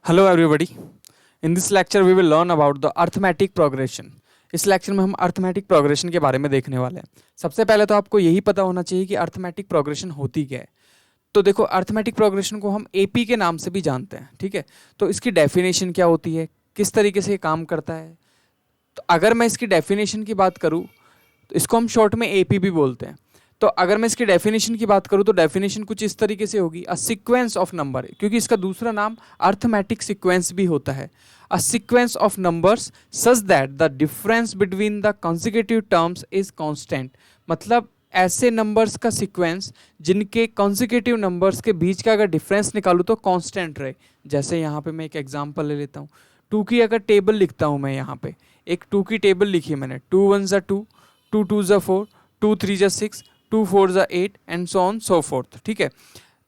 Hello everybody. In this lecture we will learn about the arithmetic progression. इस lecture में हम arithmetic progression के बारे में देखने वाले हैं। सबसे पहले तो आपको यही पता होना चाहिए कि अर्थमेटिक प्रोग्रेशन होती क्या है। तो देखो, अर्थमेटिक प्रोग्रेशन को हम एपी के नाम से भी जानते हैं, ठीक है। तो इसकी डेफिनेशन क्या होती है, किस तरीके से ये काम करता है। तो अगर मैं इसकी डेफिनेशन की बात करूँ तो इसको हम शॉर्ट में एपी भी बोलते हैं। तो अगर मैं इसकी डेफिनेशन की बात करूं तो डेफिनेशन कुछ इस तरीके से होगी, अ सीक्वेंस ऑफ नंबर, क्योंकि इसका दूसरा नाम अर्थमेटिक सीक्वेंस भी होता है। A sequence of numbers such that the difference between the consecutive terms is constant. मतलब ऐसे नंबर्स का सीक्वेंस जिनके कॉन्जिक्यूटिव नंबर्स के बीच का अगर डिफरेंस निकालूं तो कांस्टेंट रहे। जैसे यहाँ पे मैं एक एग्जांपल ले लेता हूँ। टू की अगर टेबल लिखता हूँ मैं, यहाँ पे एक टू की टेबल लिखी है मैंने। 2 1 ज़ा 2, 2 2 ज़ा 4, 2 3 ज़ा 6, 2 4 ज़ा 8 and so on so fourth, ठीक है।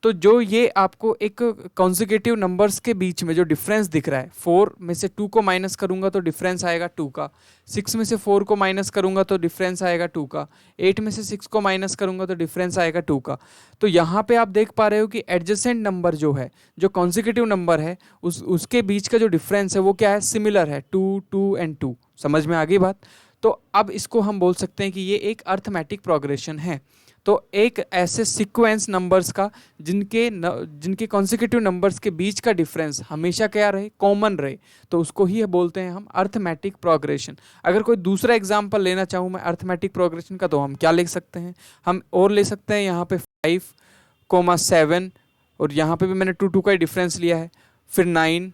तो जो ये आपको एक कॉन्जिक्यूटिव नंबर्स के बीच में जो डिफरेंस दिख रहा है, 4 में से 2 को माइनस करूंगा तो डिफरेंस आएगा 2 का, 6 में से 4 को माइनस करूंगा तो डिफरेंस आएगा 2 का, 8 में से 6 को माइनस करूंगा तो डिफरेंस आएगा 2 का। तो यहाँ पे आप देख पा रहे हो कि एडजेसेंट नंबर जो है, जो कॉन्जिक्यूटिव नंबर है, उसके बीच का जो डिफरेंस है वो क्या है, सिमिलर है, 2 2 एंड 2। समझ में आ गई बात। तो अब इसको हम बोल सकते हैं कि ये एक अर्थमेटिक प्रोग्रेशन है। तो एक ऐसे सीक्वेंस नंबर्स का जिनके कॉन्जिक्यूटिव नंबर्स के बीच का डिफरेंस हमेशा क्या रहे, कॉमन रहे, तो उसको ही बोलते हैं हम अर्थमेटिक प्रोग्रेशन। अगर कोई दूसरा एग्जांपल लेना चाहूँ मैं अर्थमेटिक प्रोग्रेशन का, तो हम क्या लिख सकते हैं, हम और ले सकते हैं यहाँ पे 5, 7, और यहाँ पे भी मैंने 2 2 का ही डिफरेंस लिया है। फिर 9,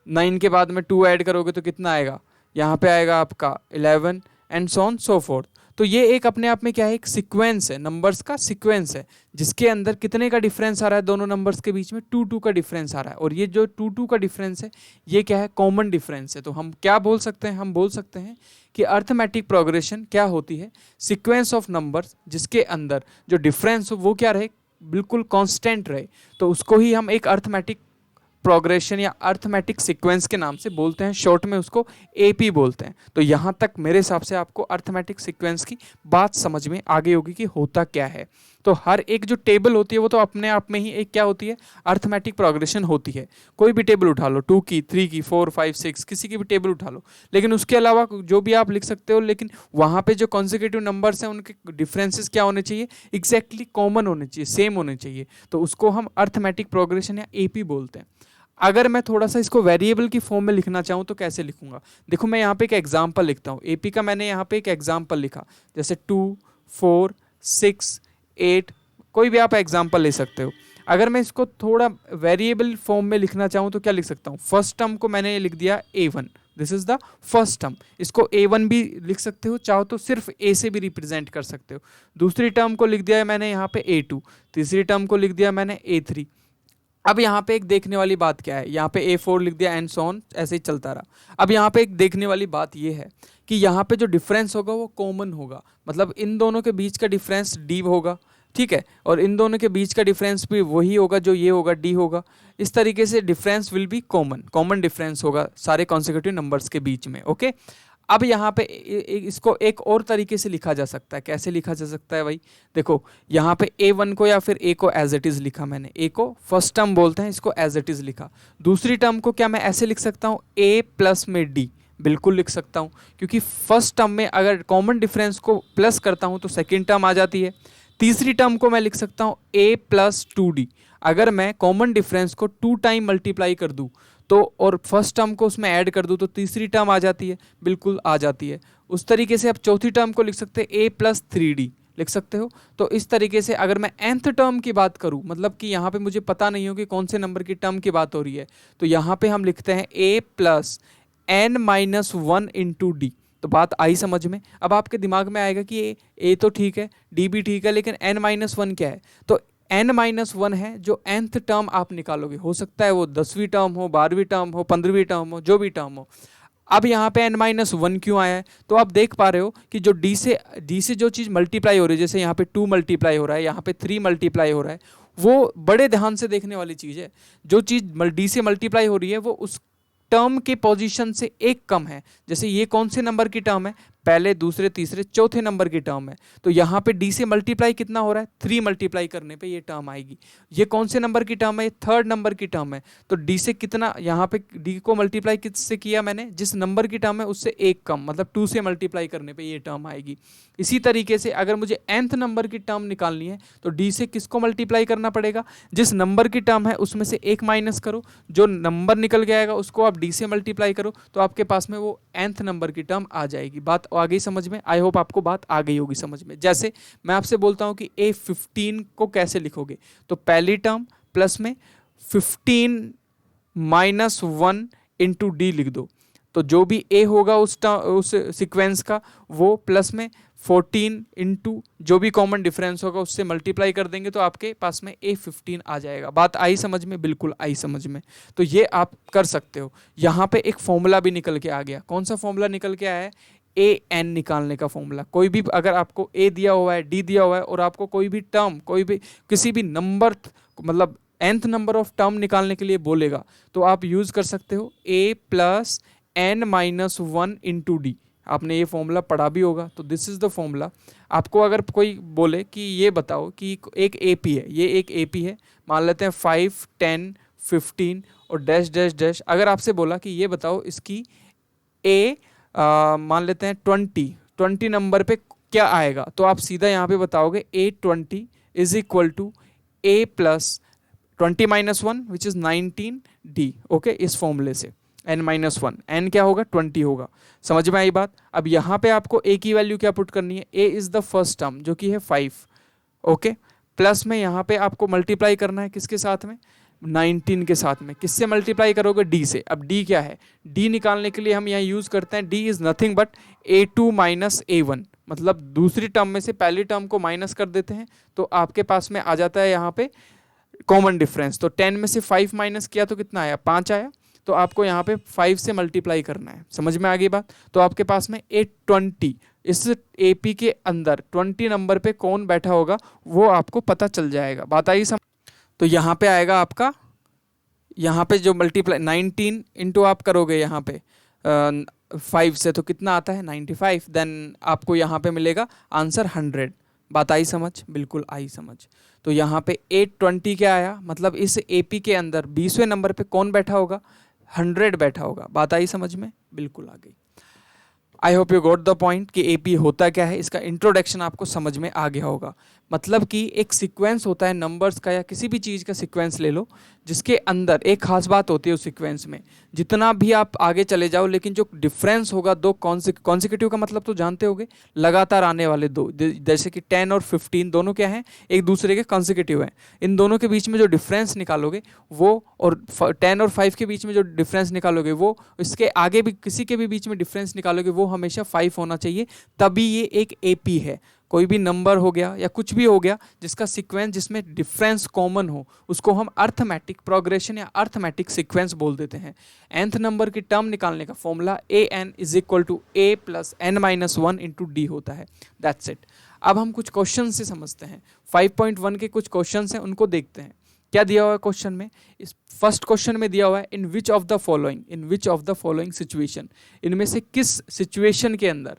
9 के बाद में 2 ऐड करोगे तो कितना आएगा, यहाँ पे आएगा आपका 11 and so on so fourth. तो ये एक अपने आप में क्या है, एक सीक्वेंस है, नंबर्स का सीक्वेंस है, जिसके अंदर कितने का डिफरेंस आ रहा है, दोनों नंबर्स के बीच में 2 2 का डिफरेंस आ रहा है। और ये जो 2 2 का डिफरेंस है ये क्या है, कॉमन डिफरेंस है। तो हम क्या बोल सकते हैं, हम बोल सकते हैं कि अर्थमेटिक प्रोग्रेशन क्या होती है, सीक्वेंस ऑफ नंबर्स जिसके अंदर जो डिफरेंस हो वो क्या रहे, बिल्कुल कांस्टेंट रहे। तो उसको ही हम एक अर्थमेटिक प्रोग्रेशन या अर्थमेटिक सीक्वेंस के नाम से बोलते हैं, शॉर्ट में उसको एपी बोलते हैं। तो यहाँ तक मेरे हिसाब से आपको अर्थमेटिक सीक्वेंस की बात समझ में आ गई होगी कि होता क्या है। तो हर एक जो टेबल होती है वो तो अपने आप में ही एक क्या होती है, अर्थमेटिक प्रोग्रेशन होती है। कोई भी टेबल उठा लो, 2 की, 3 की, 4 5 6, किसी की भी टेबल उठा लो, लेकिन उसके अलावा जो भी आप लिख सकते हो, लेकिन वहाँ पे जो कॉन्जिक्यूटिव नंबर्स हैं उनके डिफरेंसेस क्या होने चाहिए, एग्जैक्टली कॉमन होने चाहिए, सेम होने चाहिए। तो उसको हम अर्थमेटिक प्रोग्रेशन या एपी बोलते हैं। अगर मैं थोड़ा सा इसको वेरिएबल की फॉर्म में लिखना चाहूँ तो कैसे लिखूंगा, देखो मैं यहाँ पे एक एग्जांपल लिखता हूँ। एपी का मैंने यहाँ पे एक एग्जांपल लिखा, जैसे 2 4 6 8, कोई भी आप एग्जांपल ले सकते हो। अगर मैं इसको थोड़ा वेरिएबल फॉर्म में लिखना चाहूँ तो क्या लिख सकता हूँ, फर्स्ट टर्म को मैंने लिख दिया A1, this is the first term. इसको A1 भी लिख सकते हो, चाहो तो सिर्फ A से भी रिप्रेजेंट कर सकते हो। दूसरी टर्म को लिख दिया है मैंने यहाँ पे A2, तीसरी टर्म को लिख दिया मैंने A3। अब यहाँ पे एक देखने वाली बात क्या है, यहाँ पे A4 लिख दिया एंड सो ऑन, ऐसे ही चलता रहा। अब यहाँ पे एक देखने वाली बात ये है कि यहाँ पे जो डिफरेंस होगा वो कॉमन होगा, मतलब इन दोनों के बीच का डिफरेंस D होगा, ठीक है, और इन दोनों के बीच का डिफरेंस भी वही होगा जो ये होगा, D होगा। इस तरीके से difference will be common, common difference होगा सारे कॉन्सिक्यूटिव नंबर्स के बीच में, ओके। अब यहाँ पे इसको एक और तरीके से लिखा जा सकता है। कैसे लिखा जा सकता है भाई, देखो यहाँ पे A1 को या फिर A को एज इट इज लिखा मैंने, A को फर्स्ट टर्म बोलते हैं, इसको एज इट इज लिखा। दूसरी टर्म को क्या मैं ऐसे लिख सकता हूँ, A प्लस में D, बिल्कुल लिख सकता हूँ, क्योंकि फर्स्ट टर्म में अगर कॉमन डिफरेंस को प्लस करता हूँ तो सेकेंड टर्म आ जाती है। तीसरी टर्म को मैं लिख सकता हूँ A प्लस 2D। अगर मैं कॉमन डिफरेंस को 2 टाइम मल्टीप्लाई कर दूँ तो, और फर्स्ट टर्म को उसमें ऐड कर दूँ तो तीसरी टर्म आ जाती है, बिल्कुल आ जाती है। उस तरीके से आप चौथी टर्म को लिख सकते हैं A प्लस 3D, लिख सकते हो। तो इस तरीके से अगर मैं nth टर्म की बात करूं, मतलब कि यहाँ पे मुझे पता नहीं हो कि कौन से नंबर की टर्म की बात हो रही है, तो यहाँ पे हम लिखते हैं A plus n minus 1 into D. तो बात आई समझ में। अब आपके दिमाग में आएगा कि A तो ठीक है, D भी ठीक है, लेकिन n माइनस 1 क्या है, तो n माइनस 1 है जो nth टर्म आप निकालोगे। हो सकता है वो 10वीं टर्म हो, 12वीं टर्म हो, 15वीं टर्म हो, जो भी टर्म हो। अब यहाँ पे n माइनस 1 क्यों आया है, तो आप देख पा रहे हो कि जो D से जो चीज़ मल्टीप्लाई हो रही है, जैसे यहाँ पे 2 मल्टीप्लाई हो रहा है, यहाँ पे 3 मल्टीप्लाई हो रहा है, वो बड़े ध्यान से देखने वाली चीज़ है। जो चीज़ D से मल्टीप्लाई हो रही है वो उस टर्म के पोजीशन से एक कम है। जैसे ये कौन से नंबर की टर्म है, पहले, दूसरे, तीसरे, चौथे नंबर की टर्म है। तो यहाँ पे डी से मल्टीप्लाई कितना हो रहा है, 3 मल्टीप्लाई करने पे ये टर्म आएगी। ये कौन से नंबर की टर्म है, ये थर्ड नंबर की टर्म है। तो डी से कितना, यहाँ पे डी को मल्टीप्लाई किससे किया मैंने, जिस नंबर की टर्म है उससे एक कम, मतलब 2 से मल्टीप्लाई करने पे ये टर्म आएगी। इसी तरीके से अगर मुझे nth नंबर की टर्म निकालनी है तो डी से किसको मल्टीप्लाई करना पड़ेगा, जिस नंबर की टर्म है उसमें से एक माइनस करो, जो नंबर निकल के आएगा उसको आप डी से मल्टीप्लाई करो, तो आपके पास में वो nth नंबर की टर्म आ जाएगी। बात आ गई समझ में? आई होप आपको बात आ गई होगी समझ में। जैसे मैं आपसे बोलता हूँ कि A15 को कैसे लिखोगे, तो पहली टर्म प्लस में 15 माइनस 1 इंटू डी लिख दो, तो जो भी ए होगा उस सीक्वेंस का, वो प्लस में 14 इंटू जो भी कॉमन डिफरेंस होगा उससे मल्टीप्लाई कर देंगे, तो आपके पास में A15 आ जाएगा। बात आई समझ में? बिल्कुल आई समझ में। तो ये आप कर सकते हो। यहाँ पे एक फॉर्मूला भी निकल के आ गया। कौन सा फॉर्मूला निकल के आया है? AN निकालने का फॉर्मूला। कोई भी अगर आपको A दिया हुआ है, D दिया हुआ है, और आपको कोई भी टर्म, कोई भी किसी भी नंबर, मतलब nth नंबर ऑफ टर्म निकालने के लिए बोलेगा, तो आप यूज कर सकते हो A plus n minus 1 into D. आपने ये फॉर्मूला पढ़ा भी होगा। तो दिस इज द फॉर्मूला। आपको अगर कोई बोले कि ये बताओ कि एक AP है, ये एक AP है, मान लेते हैं 5, 10, 15 और डैश डैश डैश। अगर आपसे बोला कि ये बताओ इसकी मान लेते हैं 20 नंबर पे क्या आएगा, तो आप सीधा यहाँ पे बताओगे A20 is equal to A plus 20 minus 1 which is 19 D। Okay, इस फॉर्मूले से n माइनस 1, n क्या होगा, 20 होगा। समझ में आई बात? अब यहाँ पे आपको a की वैल्यू क्या पुट करनी है, a is the first term जो कि है 5। ओके, प्लस में यहाँ पे आपको मल्टीप्लाई करना है किसके साथ में, 19 के साथ में। किससे मल्टीप्लाई करोगे, d से। अब d क्या है, d निकालने के लिए हम यहाँ यूज करते हैं d is nothing but a2 minus a1, मतलब दूसरी टर्म में से पहली टर्म को माइनस कर देते हैं, तो आपके पास में आ जाता है यहाँ पे कॉमन डिफरेंस। तो 10 में से 5 माइनस किया तो कितना आया, 5 आया। तो आपको यहाँ पे 5 से मल्टीप्लाई करना है। समझ में आ गई बात? तो आपके पास में 820, इस AP के अंदर 20 नंबर पे कौन बैठा होगा वो आपको पता चल जाएगा। बात आई समझ? तो यहाँ पे आएगा आपका, यहाँ पे जो मल्टीप्लाई 19 इंटू आप करोगे यहाँ पे 5 से, तो कितना आता है 95। देन आपको यहाँ पे मिलेगा आंसर 100। बात आई समझ? बिल्कुल आई समझ। तो यहाँ पे 820 क्या आया, मतलब इस AP के अंदर 20वें नंबर पे कौन बैठा होगा, 100 बैठा होगा। बात आई समझ में? बिल्कुल आ गई। I hope you got the point कि AP होता क्या है, इसका इंट्रोडक्शन आपको समझ में आ गया होगा। मतलब कि एक सीक्वेंस होता है नंबर्स का, या किसी भी चीज़ का सीक्वेंस ले लो, जिसके अंदर एक खास बात होती है उस सीक्वेंस में, जितना भी आप आगे चले जाओ लेकिन जो डिफरेंस होगा दो कॉन्सिक्यूटिव का मतलब तो जानते होगे, लगातार आने वाले दो, जैसे कि 10 और 15 दोनों क्या हैं, एक दूसरे के कॉन्सिक्यूटिव हैं। इन दोनों के बीच में जो डिफरेंस निकालोगे वो, और 10 और 5 के बीच में जो डिफरेंस निकालोगे वो, इसके आगे भी किसी के भी बीच में डिफरेंस निकालोगे वो हमेशा 5 होना चाहिए, तभी ये एक AP है। कोई भी नंबर हो गया या कुछ भी हो गया जिसका सीक्वेंस, जिसमें डिफरेंस कॉमन हो, उसको हम अर्थमेटिक प्रोग्रेशन या अर्थमेटिक सीक्वेंस बोल देते हैं। nth नंबर की टर्म निकालने का formula AN is equal to A plus n minus 1 into D होता है। That's it. अब हम कुछ क्वेश्चन से समझते हैं। 5.1 के कुछ क्वेश्चन हैं, उनको देखते हैं। क्या दिया हुआ है क्वेश्चन में? इस फर्स्ट क्वेश्चन में दिया हुआ है in which of the following situation, इनमें से किस सिचुएशन के अंदर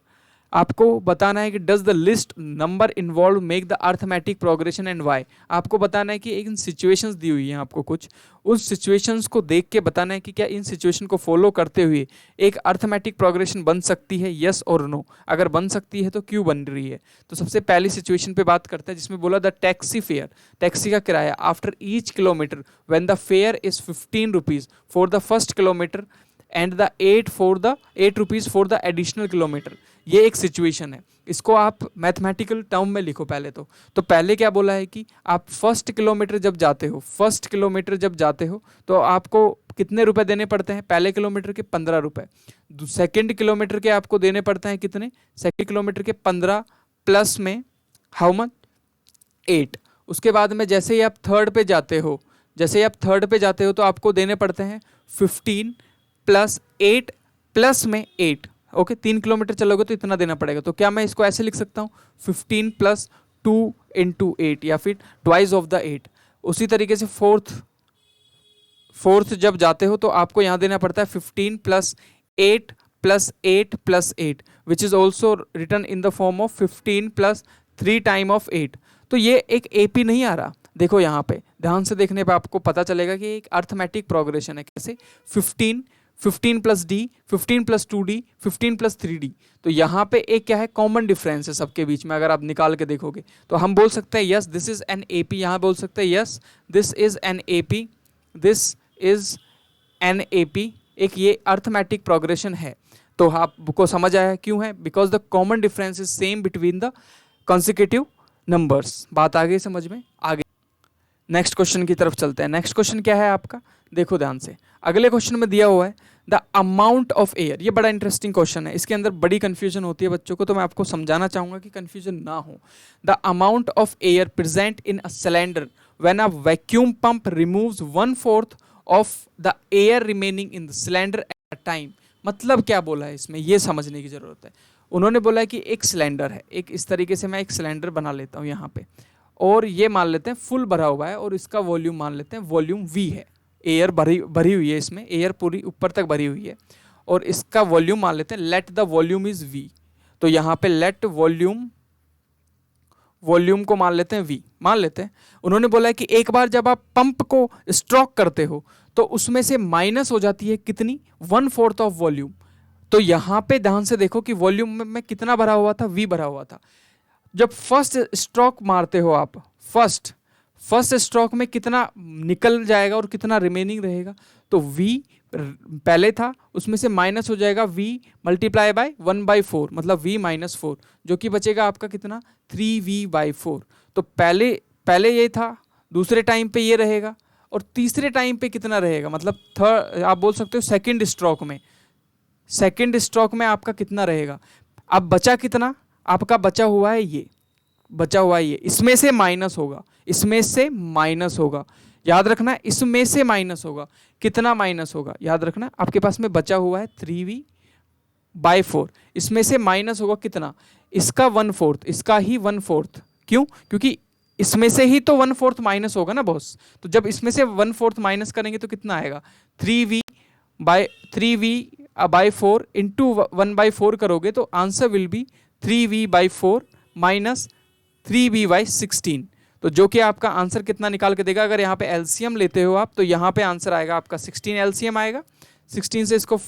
आपको बताना है कि does the list number involve make the arithmetic progression and why. आपको बताना है कि एक सिचुएशंस दी हुई हैं आपको कुछ, उस सिचुएशंस को देख के बताना है कि क्या इन सिचुएशन को फॉलो करते हुए एक अर्थमेटिक प्रोग्रेशन बन सकती है, यस और नो। अगर बन सकती है तो क्यों बन रही है। तो सबसे पहली सिचुएशन पे बात करते हैं जिसमें बोला द टैक्सी फेयर, टैक्सी का किराया after each kilometre when the fair is 15 rupees for the first kilometre and the 8 rupees for the additional kilometre. ये एक सिचुएशन है, इसको आप मैथमेटिकल टर्म में लिखो पहले तो पहले क्या बोला है कि आप फर्स्ट किलोमीटर जब जाते हो तो आपको कितने रुपए देने पड़ते हैं, पहले किलोमीटर के 15 रुपए, सेकेंड किलोमीटर के आपको देने पड़ते हैं कितने, सेकेंड किलोमीटर के 15 प्लस में हाउ मच 8। उसके बाद में जैसे ही आप थर्ड पे जाते हो तो आपको देने पड़ते हैं 15 प्लस 8 प्लस में 8। ओके, 3 किलोमीटर चलोगे तो इतना देना पड़ेगा। तो क्या मैं इसको ऐसे लिख सकता हूँ 15 प्लस 2 इंटू 8 या फिर ट्वाइस ऑफ द 8। उसी तरीके से फोर्थ जब जाते हो तो आपको यहाँ देना पड़ता है 15 plus 8 plus 8 plus 8 which is also written in the form of 15 plus 3 time of 8। तो ये एक AP नहीं आ रहा। देखो यहाँ पे ध्यान से देखने पे आपको पता चलेगा कि एक अर्थमेटिक प्रोग्रेशन है। कैसे? 15 plus D, 15 plus 2d, 15 plus 3d। तो यहाँ पे एक क्या है, कॉमन डिफरेंस है सबके बीच में। अगर आप निकाल के देखोगे तो हम बोल सकते हैं yes this is an AP, यहाँ बोल सकते हैं yes this is an AP, this is an AP। एक ये अर्थमेटिक प्रोग्रेशन है। तो आपको समझ आया क्यों है? Because the common difference is same between the consecutive numbers. बात आ गई समझ में? आगे नेक्स्ट क्वेश्चन की तरफ चलते हैं। नेक्स्ट क्वेश्चन क्या है आपका? देखो ध्यान से, अगले क्वेश्चन में दिया हुआ है द अमाउंट ऑफ एयर। ये बड़ा इंटरेस्टिंग क्वेश्चन है, इसके अंदर बड़ी कंफ्यूजन होती है बच्चों को, तो मैं आपको समझाना चाहूंगा कि कंफ्यूजन ना हो। The amount of air present in a cylinder when a vacuum pump removes 1/4 of the air remaining in the cylinder at a time. मतलब क्या बोला है इसमें, ये समझने की जरूरत है। उन्होंने बोला है कि एक सिलेंडर है, एक इस तरीके से मैं एक सिलेंडर बना लेता हूँ यहाँ पे, और ये मान लेते हैं फुल भरा हुआ है, और इसका वॉल्यूम मान लेते हैं वॉल्यूम V है। एयर भरी हुई है, इसमें एयर पूरी ऊपर तक भरी हुई है, और इसका वॉल्यूम मान लेते हैं let the volume is V। तो यहाँ पे लेट वॉल्यूम को मान लेते हैं V, मान लेते हैं। उन्होंने बोला है कि एक बार जब आप पंप को स्ट्रोक करते हो तो उसमें से माइनस हो जाती है कितनी, 1/4 ऑफ वॉल्यूम। तो यहाँ पे ध्यान से देखो कि वॉल्यूम में कितना भरा हुआ था, V भरा हुआ था। जब फर्स्ट स्ट्रोक मारते हो आप, फर्स्ट स्ट्रोक में कितना निकल जाएगा और कितना रिमेनिंग रहेगा, तो V पहले था उसमें से माइनस हो जाएगा V मल्टीप्लाई बाय 1/4, मतलब V माइनस 4, जो कि बचेगा आपका कितना, 3V/4। तो पहले ये था, दूसरे टाइम पे ये रहेगा, और तीसरे टाइम पे कितना रहेगा, मतलब थर्ड, आप बोल सकते हो सेकंड स्ट्रोक में आपका कितना रहेगा। अब बचा कितना आपका, बचा हुआ है ये, इसमें से माइनस होगा, याद रखना, इसमें से माइनस होगा। कितना माइनस होगा, याद रखना, आपके पास में बचा हुआ है 3V/4, इसमें से माइनस होगा कितना, इसका 1/4, इसका ही 1/4। क्यों? क्योंकि इसमें से ही तो 1/4 माइनस होगा ना बॉस। तो जब इसमें से 1/4 माइनस करेंगे तो कितना आएगा, 3V/4 इंटू 1/4 करोगे तो answer will be 3V/4 minus 3V/16। तो जो कि आपका आंसर कितना निकाल के देगा, अगर यहाँ पे एलसीएम लेते हो आप, तो यहाँ पे आंसर आएगा आपका 16 एलसीएम आएगा, 16 से इसको,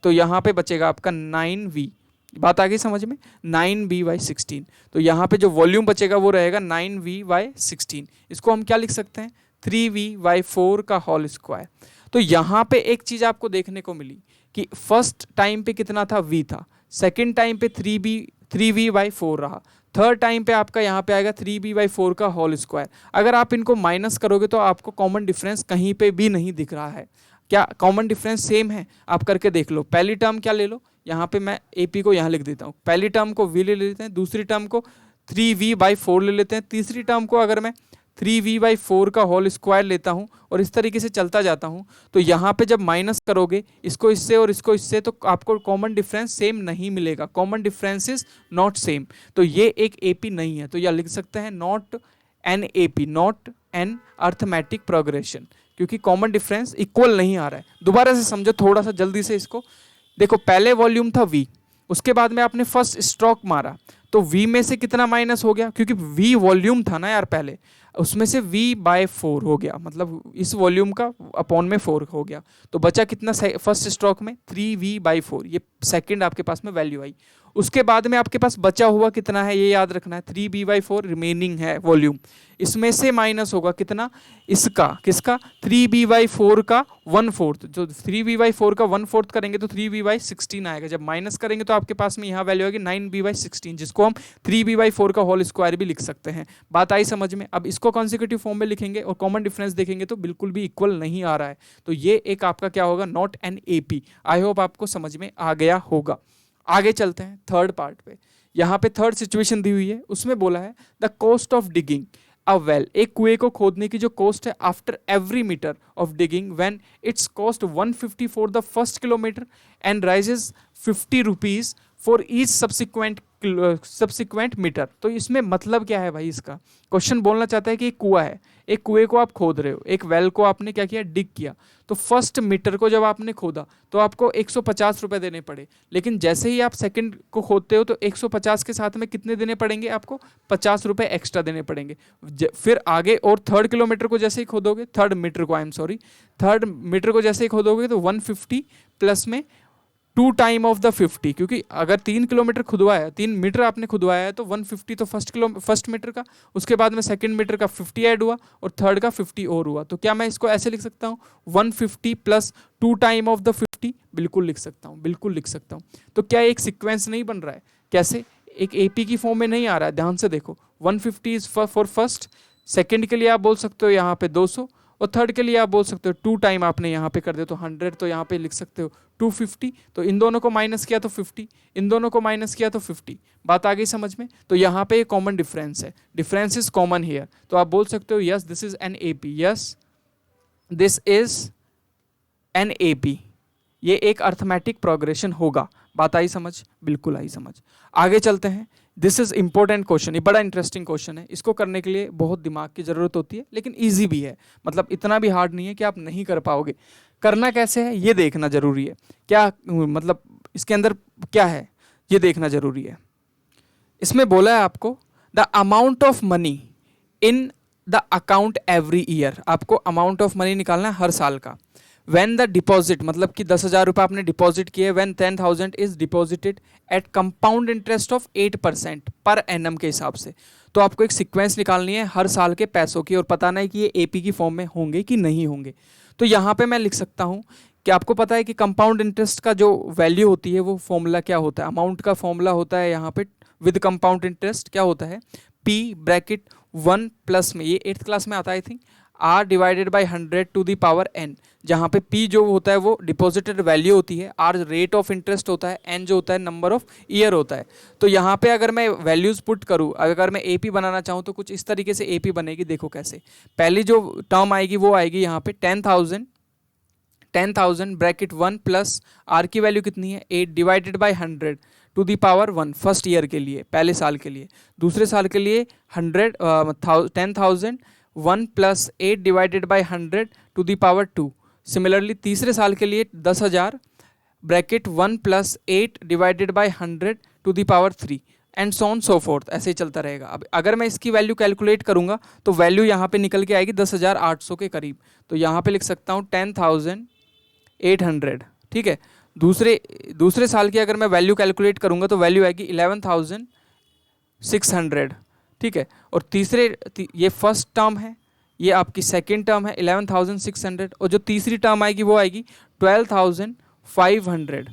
तो यहाँ पे बचेगा आपका 9V। बात आ गई समझ में, 9V/16। तो यहाँ पे जो वॉल्यूम बचेगा वो रहेगा 9V/16। इसको हम क्या लिख सकते हैं, 3V/4 का होल स्क्वायर। तो यहाँ पे एक चीज आपको देखने को मिली कि फर्स्ट टाइम पे कितना था, V था, सेकेंड टाइम पे 3V/4 रहा, थर्ड टाइम पे आपका यहाँ पे आएगा 3V/4 का होल स्क्वायर। अगर आप इनको माइनस करोगे तो आपको कॉमन डिफरेंस कहीं पे भी नहीं दिख रहा है। क्या कॉमन डिफरेंस सेम है? आप करके देख लो। पहली टर्म क्या ले लो, यहाँ पे मैं AP को यहाँ लिख देता हूँ, पहली टर्म को V ले लेते हैं, दूसरी टर्म को 3V/4 ले लेते हैं, तीसरी टर्म को अगर मैं 3V/4 का होल स्क्वायर लेता हूँ, और इस तरीके से चलता जाता हूँ। तो यहाँ पे जब माइनस करोगे इसको इससे और इसको इससे, तो आपको कॉमन डिफरेंस सेम नहीं मिलेगा, common difference is not same. तो ये एक AP नहीं है, तो यह लिख सकते हैं not an AP, not an arithmetic progression, क्योंकि कॉमन डिफरेंस इक्वल नहीं आ रहा है। दोबारा से समझो थोड़ा सा जल्दी से इसको देखो, पहले वॉल्यूम था V, उसके बाद में आपने फर्स्ट स्ट्रोक मारा, तो V में से कितना माइनस हो गया, क्योंकि V वॉल्यूम था ना यार पहले, उसमें से V/4 हो गया, मतलब इस वॉल्यूम का अपॉन में 4 हो गया। तो बचा कितना फर्स्ट स्ट्रोक में, 3V/4, ये सेकंड आपके पास में वैल्यू आई। उसके बाद में आपके पास बचा हुआ कितना है, ये याद रखना है, 3V/4 रिमेनिंग है वॉल्यूम, इसमें से माइनस होगा कितना, इसका, किसका, 3V/4 का 1/4। जो 3V/4 का 1/4 करेंगे तो 3V/16 आएगा, जब माइनस करेंगे तो आपके पास में यहाँ वैल्यू आएगी 9V/16, जिसको हम 3V/4 का होल स्क्वायर भी लिख सकते हैं। बात आई समझ में? अब इसको कॉन्सिक्यूटिव फॉर्म में लिखेंगे और कॉमन डिफरेंस देखेंगे तो बिल्कुल भी इक्वल नहीं आ रहा है। तो ये एक आपका क्या होगा, not an AP। I hope आपको समझ में आ गया होगा। आगे चलते हैं थर्ड पार्ट पे। यहाँ पे थर्ड सिचुएशन दी हुई है, उसमें बोला है the cost of digging a well, एक कुएं को खोदने की जो कॉस्ट है after every metre of digging when it's cost 150 for the first kilometre and rises 50 rupees for each subsequent metre. तो इसमें मतलब क्या है भाई, इसका क्वेश्चन बोलना चाहता है कि एक कुआं है, एक कुएं को आप खोद रहे हो, एक वेल को आपने क्या किया, डिग किया। तो फर्स्ट मीटर को जब आपने खोदा तो आपको 150 रुपए देने पड़े, लेकिन जैसे ही आप सेकंड को खोदते हो तो 150 के साथ में कितने देने पड़ेंगे आपको, 50 रुपए एक्स्ट्रा देने पड़ेंगे। फिर आगे और थर्ड किलोमीटर को जैसे ही खोदोगे, थर्ड मीटर को, I am sorry, third metre को जैसे ही खोदोगे तो 150 प्लस में 2 टाइम ऑफ द 50, क्योंकि अगर 3 किलोमीटर खुदवाया, 3 मीटर आपने खुदवाया है तो 150 तो फर्स्ट मीटर का, उसके बाद में सेकंड मीटर का 50 ऐड हुआ और थर्ड का 50 और हुआ। तो क्या मैं इसको ऐसे लिख सकता हूँ 150 प्लस 2 टाइम ऑफ द 50? बिल्कुल लिख सकता हूँ, बिल्कुल लिख सकता हूँ। तो क्या एक सीक्वेंस नहीं बन रहा है? कैसे? एक एपी की फॉर्म में नहीं आ रहा है, ध्यान से देखो। 150 इज फॉर फर्स्ट, सेकेंड के लिए आप बोल सकते हो यहाँ पे 200, और थर्ड के लिए आप बोल सकते हो 2 टाइम आपने यहाँ पे कर दिया तो 100, तो यहाँ पे लिख सकते हो 250। तो इन दोनों को माइनस किया तो 50, इन दोनों को माइनस किया तो 50। बात आ गई समझ में? तो यहाँ पे एक कॉमन डिफरेंस है, डिफरेंस इज कॉमन हियर। तो आप बोल सकते हो yes this is an AP, yes this is an AP, ये एक अर्थमेटिक प्रोग्रेशन होगा। बात आई समझ? बिल्कुल आई समझ। आगे चलते हैं। दिस इज इंपॉर्टेंट क्वेश्चन, ये बड़ा इंटरेस्टिंग क्वेश्चन है। इसको करने के लिए बहुत दिमाग की जरूरत होती है, लेकिन इजी भी है, मतलब इतना भी हार्ड नहीं है कि आप नहीं कर पाओगे। करना कैसे है ये देखना जरूरी है, क्या मतलब इसके अंदर क्या है ये देखना जरूरी है। इसमें बोला है आपको the amount of money in the account every year, आपको अमाउंट ऑफ मनी निकालना है हर साल का। when द डिपॉजिट, मतलब कि 10,000 रुपये आपने डिपॉजिट किए, when 10,000 is deposited at compound interest of 8% per annum के हिसाब से। तो आपको एक सीक्वेंस निकालनी है हर साल के पैसों की, और पता नहीं कि ये एपी की फॉर्म में होंगे कि नहीं होंगे। तो यहाँ पे मैं लिख सकता हूँ कि आपको पता है कि कंपाउंड इंटरेस्ट का जो वैल्यू होती है वो फॉर्मूला क्या होता है, अमाउंट का फॉर्मूला होता है यहाँ पे विद कंपाउंड इंटरेस्ट क्या होता है, पी ब्रैकेट 1 प्लस में, ये 8th क्लास में आता है I think, R divided by 100 to the power n, जहाँ पे पी जो होता है वो डिपॉजिटेड वैल्यू होती है, आर रेट ऑफ इंटरेस्ट होता है, एन जो होता है नंबर ऑफ ईयर होता है। तो यहाँ पे अगर मैं वैल्यूज पुट करूँ, अगर मैं एपी बनाना चाहूँ तो कुछ इस तरीके से एपी बनेगी। देखो कैसे, पहली जो टर्म आएगी वो आएगी यहाँ पे 10,000 ब्रैकेट 1 प्लस आर की वैल्यू कितनी है 8 divided by 100 to the power 1 first year के लिए, पहले साल के लिए। दूसरे साल के लिए 10,000 1 plus 8 divided by 100 to the power 2। Similarly तीसरे साल के लिए 10,000 bracket 1 plus 8 divided by 100 to the power 3 and so on so forth, ऐसे ही चलता रहेगा। अब अगर मैं इसकी वैल्यू कैलकुलेट करूंगा तो वैल्यू यहाँ पे निकल के आएगी 10,800 के करीब। तो यहाँ पे लिख सकता हूँ 10,800, ठीक है। दूसरे साल की अगर मैं वैल्यू कैलकुलेट करूंगा तो वैल्यू आएगी 11,600, ठीक है। और ये फर्स्ट टर्म है, ये आपकी सेकेंड टर्म है 11,600, और जो तीसरी टर्म आएगी वो आएगी 12,500।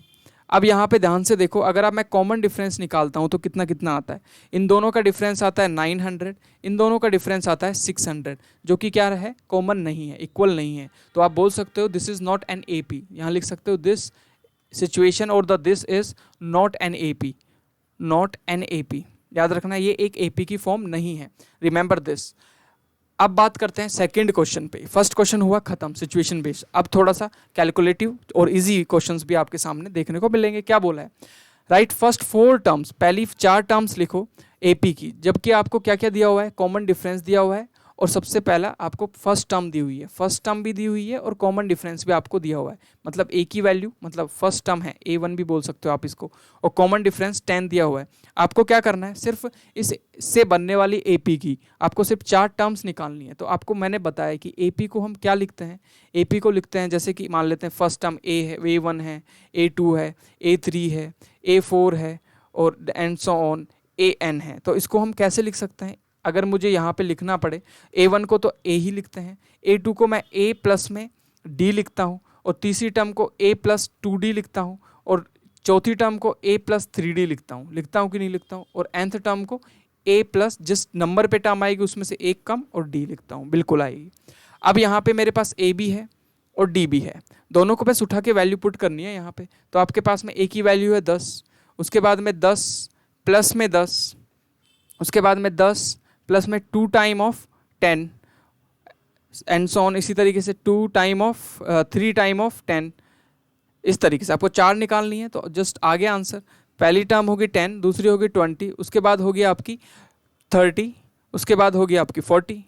अब यहाँ पे ध्यान से देखो, अगर आप मैं कॉमन डिफरेंस निकालता हूँ तो कितना कितना आता है, इन दोनों का डिफरेंस आता है 900, इन दोनों का डिफरेंस आता है 600, जो कि क्या है, कॉमन नहीं है, इक्वल नहीं है। तो आप बोल सकते हो this is not an AP, यहाँ लिख सकते हो दिस सिचुएशन और the this is not an AP, not an AP. याद रखना ये एक एपी की फॉर्म नहीं है, रिमेंबर दिस। अब बात करते हैं सेकंड क्वेश्चन पे। फर्स्ट क्वेश्चन हुआ खत्म सिचुएशन बेस्ड, अब थोड़ा सा कैलकुलेटिव और इजी क्वेश्चंस भी आपके सामने देखने को मिलेंगे। क्या बोला है, राइट फर्स्ट 4 टर्म्स, पहली 4 टर्म्स लिखो एपी की, जबकि आपको क्या क्या दिया हुआ है, कॉमन डिफरेंस दिया हुआ है, और सबसे पहला आपको फर्स्ट टर्म दी हुई है, फर्स्ट टर्म भी दी हुई है और कॉमन डिफरेंस भी आपको दिया हुआ है। मतलब ए की वैल्यू, मतलब फर्स्ट टर्म है A1 भी बोल सकते हो आप इसको, और कॉमन डिफरेंस 10 दिया हुआ है। आपको क्या करना है, सिर्फ इससे बनने वाली एपी की आपको सिर्फ 4 टर्म्स निकालनी है। तो आपको मैंने बताया कि एपी को हम क्या लिखते हैं, एपी को लिखते हैं जैसे कि मान लेते हैं फर्स्ट टर्म ए है, A1 है, A2 है, A3 है, A4 है, और एंड सो ऑन AN है। तो इसको हम कैसे लिख सकते हैं, अगर मुझे यहाँ पे लिखना पड़े A1 को तो A ही लिखते हैं, A2 को मैं A प्लस में D लिखता हूँ, और तीसरी टर्म को A प्लस 2D लिखता हूँ, और चौथी टर्म को A प्लस 3D लिखता हूँ कि नहीं लिखता हूँ, और nth टर्म को A प्लस जिस नंबर पे टर्म आएगी उसमें से एक कम और D लिखता हूँ, बिल्कुल आएगी। अब यहाँ पे मेरे पास A भी है और D भी है, दोनों को बस उठा के वैल्यू पुट करनी है यहाँ पे। तो आपके पास में A की वैल्यू है 10, उसके बाद में 10 प्लस में 10, उसके बाद में 10 प्लस में 2 time of 10 and so on, इसी तरीके से 3 टाइम ऑफ 10। इस तरीके से आपको 4 निकालनी है, तो जस्ट आगे आंसर पहली टर्म होगी 10, दूसरी होगी 20, उसके बाद होगी आपकी 30, उसके बाद होगी आपकी 40।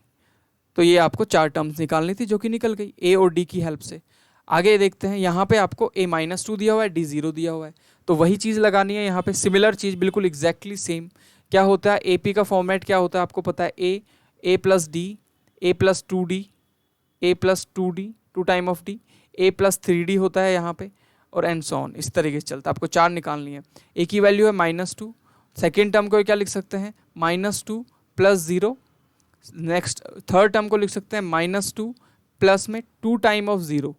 तो ये आपको 4 टर्म्स निकालनी थी जो कि निकल गई ए और डी की हेल्प से। आगे देखते हैं, यहाँ पे आपको a-2 दिया हुआ है, d0 दिया हुआ है, तो वही चीज़ लगानी है यहाँ पे, सिमिलर चीज़ बिल्कुल एग्जैक्टली सेम। क्या होता है AP का फॉर्मेट, क्या होता है आपको पता है, a plus D, a plus 2d, a plus 2d, 2 time of d, a plus 3d होता है यहाँ पे, और एंड सो ऑन, इस तरीके से चलता है। आपको 4 निकालनी है। a की वैल्यू है -2, सेकेंड टर्म को क्या लिख सकते हैं, -2 प्लस 0, नेक्स्ट थर्ड टर्म को लिख सकते हैं -2 प्लस में 2 टाइम ऑफ 0,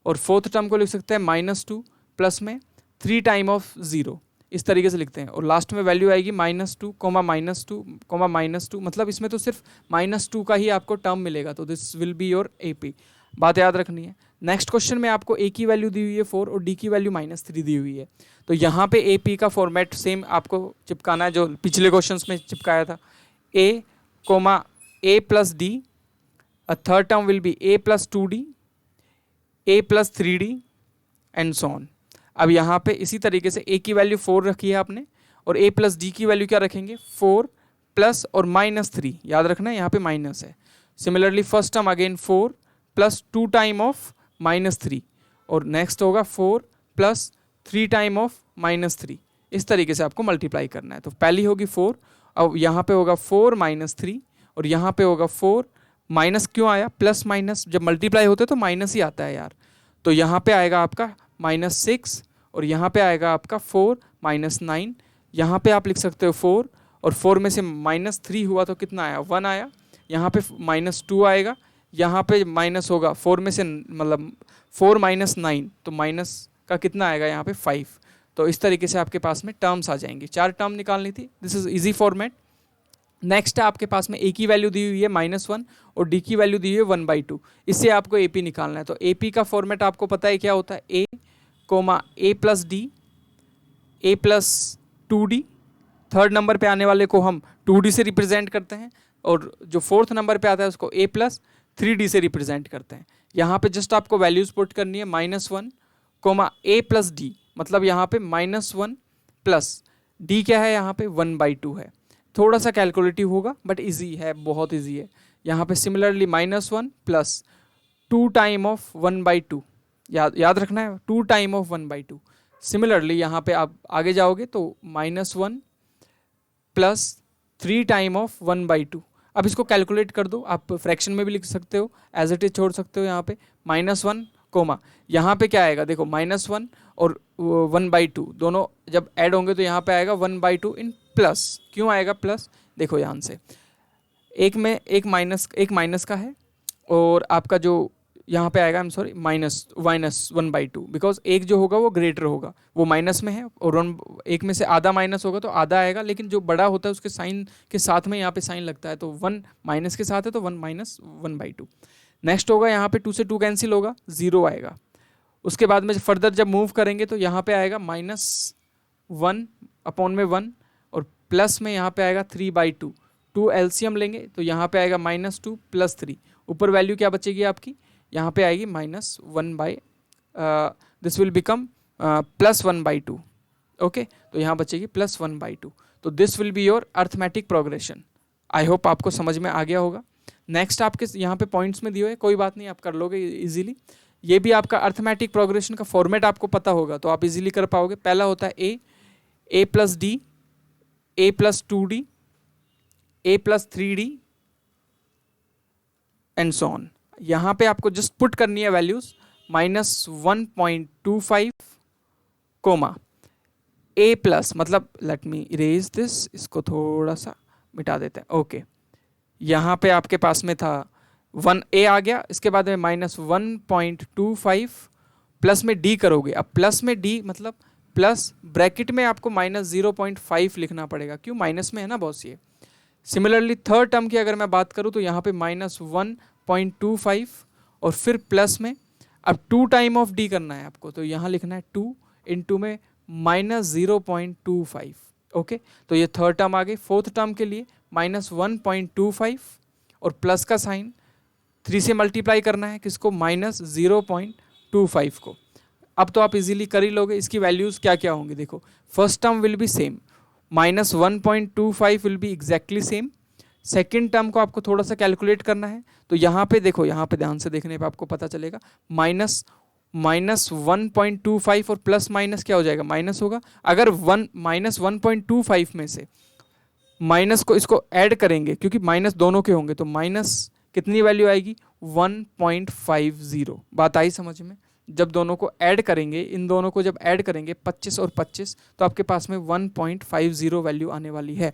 और फोर्थ टर्म को लिख सकते हैं -2 प्लस में 3 टाइम ऑफ 0, इस तरीके से लिखते हैं। और लास्ट में वैल्यू आएगी -2, -2, मतलब इसमें तो सिर्फ -2 का ही आपको टर्म मिलेगा, तो this will be your AP। बात याद रखनी है। नेक्स्ट क्वेश्चन में आपको A की वैल्यू दी हुई है 4 और D की वैल्यू -3 दी हुई है, तो यहाँ पे AP का फॉर्मेट सेम आपको चिपकाना है जो पिछले क्वेश्चन में चिपकाया था, A plus D, third term will be A plus 2D, A plus 3D and so on. अब यहाँ पे इसी तरीके से A की वैल्यू 4 रखी है आपने, और A प्लस D की वैल्यू क्या रखेंगे, 4 प्लस और -3, याद रखना है यहाँ पे माइनस है। Similarly first term again 4 plus 2 time of -3, और नेक्स्ट होगा 4 प्लस 3 टाइम ऑफ -3, इस तरीके से आपको मल्टीप्लाई करना है। तो पहली होगी 4, अब यहाँ पे होगा 4 -3, और यहाँ पे होगा 4 माइनस, क्यों आया, प्लस माइनस जब मल्टीप्लाई होते तो माइनस ही आता है यार, तो यहाँ पे आएगा आपका -6, और यहाँ पे आएगा आपका 4 -9, यहाँ पे आप लिख सकते हो 4, और 4 में से -3 हुआ तो कितना आया, 1 आया, यहाँ पे -2 आएगा, यहाँ पे माइनस होगा 4 में से, मतलब 4 -9, तो माइनस का कितना आएगा यहाँ पे 5। तो इस तरीके से आपके पास में टर्म्स आ जाएंगी, 4 टर्म निकालनी थी, this is easy format. Next है आपके पास में A की वैल्यू दी हुई है -1 और D की वैल्यू दी हुई है 1/2, इससे आपको AP निकालना है। तो AP का फॉर्मेट आपको पता है क्या होता है, A plus D, A plus 2D, third number पे आने वाले को हम 2D से रिप्रेजेंट करते हैं, और जो फोर्थ नंबर पे आता है उसको A प्लस 3D से रिप्रेजेंट करते हैं। यहाँ पे जस्ट आपको वैल्यूज पुट करनी है, -1, A प्लस D, मतलब यहाँ पे -1 प्लस D क्या है, यहाँ पे 1/2 है। थोड़ा सा कैलकुलेटिव होगा बट इजी है, बहुत इजी है। यहाँ पे सिमिलरली -1 प्लस 2 टाइम ऑफ 1/2, याद रखना है 2 टाइम ऑफ 1/2। सिमिलरली यहाँ पे आप आगे जाओगे तो -1 प्लस 3 टाइम ऑफ 1/2। अब इसको कैलकुलेट कर दो, आप फ्रैक्शन में भी लिख सकते हो, एज इट इज छोड़ सकते हो। यहाँ पे -1, यहाँ पे क्या आएगा, देखो -1 और 1/2 दोनों जब ऐड होंगे तो यहाँ पे आएगा 1/2 इन प्लस, क्यों आएगा प्लस, देखो ध्यान से, एक में एक माइनस का है, और आपका जो यहाँ पे आएगा, माइनस 1/2, बिकॉज एक जो होगा वो ग्रेटर होगा, वो माइनस में है, और एक में से आधा माइनस होगा तो आधा आएगा, लेकिन जो बड़ा होता है उसके साइन के साथ में यहाँ पे साइन लगता है, तो 1 माइनस के साथ है तो 1 माइनस 1/2। नेक्स्ट होगा यहाँ पे 2 से 2 कैंसिल होगा, 0 आएगा। उसके बाद में फर्दर जब मूव करेंगे तो यहाँ पे आएगा -1 अपॉन में 1, और प्लस में यहाँ पे आएगा 3/2, 2 एलसीएम लेंगे तो यहाँ पे आएगा -2 प्लस 3, ऊपर वैल्यू क्या बचेगी आपकी, यहाँ पे आएगी -1, दिस विल बिकम +1/2, ओके, तो यहाँ बचेगी +1/2। तो this will be your arithmetic progression. I hope आपको समझ में आ गया होगा। नेक्स्ट आपके यहाँ पे पॉइंट्स में दिए हुए, कोई बात नहीं, आप कर लोगे इजीली। ये भी आपका अर्थमेटिक प्रोग्रेशन का फॉर्मेट आपको पता होगा तो आप इजीली कर पाओगे। पहला होता है A plus D, A plus 2D, A plus 3D and so on. यहाँ पे आपको जस्ट पुट करनी है वैल्यूज, -1.25, A प्लस, मतलब लेट मी इरेज दिस, इसको थोड़ा सा मिटा देते हैं, ओके। यहाँ पे आपके पास में था 1A आ गया, इसके बाद में -1.25 प्लस में D करोगे। अब प्लस में D मतलब प्लस ब्रैकेट में आपको -0.5 लिखना पड़ेगा, क्यों, माइनस में है ना बॉस ये। सिमिलरली थर्ड टर्म की अगर मैं बात करूँ तो यहाँ पे -1.25 और फिर प्लस में अब 2 टाइम ऑफ D करना है आपको, तो यहाँ लिखना है 2 इंटू में -0.25, ओके। तो ये थर्ड टर्म आ गई। फोर्थ टर्म के लिए -1.25 और प्लस का साइन 3 से मल्टीप्लाई करना है, किसको, -0.25 को। अब तो आप इजीली कर ही लोगे। इसकी वैल्यूज क्या क्या होंगी देखो, first term will be same, -1.25 will be exactly same. Second term को आपको थोड़ा सा कैलकुलेट करना है, तो यहाँ पे देखो, यहाँ पे ध्यान से देखने पे आपको पता चलेगा -1.25 और प्लस माइनस क्या हो जाएगा, माइनस होगा। अगर -1.25 में से माइनस को इसको ऐड करेंगे, क्योंकि माइनस दोनों के होंगे, तो माइनस कितनी वैल्यू आएगी 1.50। बात आई समझ में? जब दोनों को ऐड करेंगे, इन दोनों को जब ऐड करेंगे 25 और 25, तो आपके पास में 1.50 वैल्यू आने वाली है।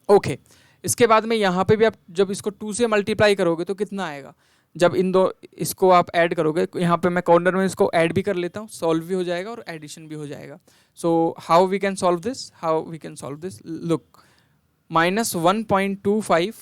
ओके, इसके बाद में यहाँ पे भी आप जब इसको 2 से मल्टीप्लाई करोगे तो कितना आएगा, जब इन दो इसको आप ऐड करोगे, यहाँ पे मैं कॉर्नर में इसको ऐड भी कर लेता हूँ, सॉल्व भी हो जाएगा और एडिशन भी हो जाएगा। So how we can solve this, look, -1.25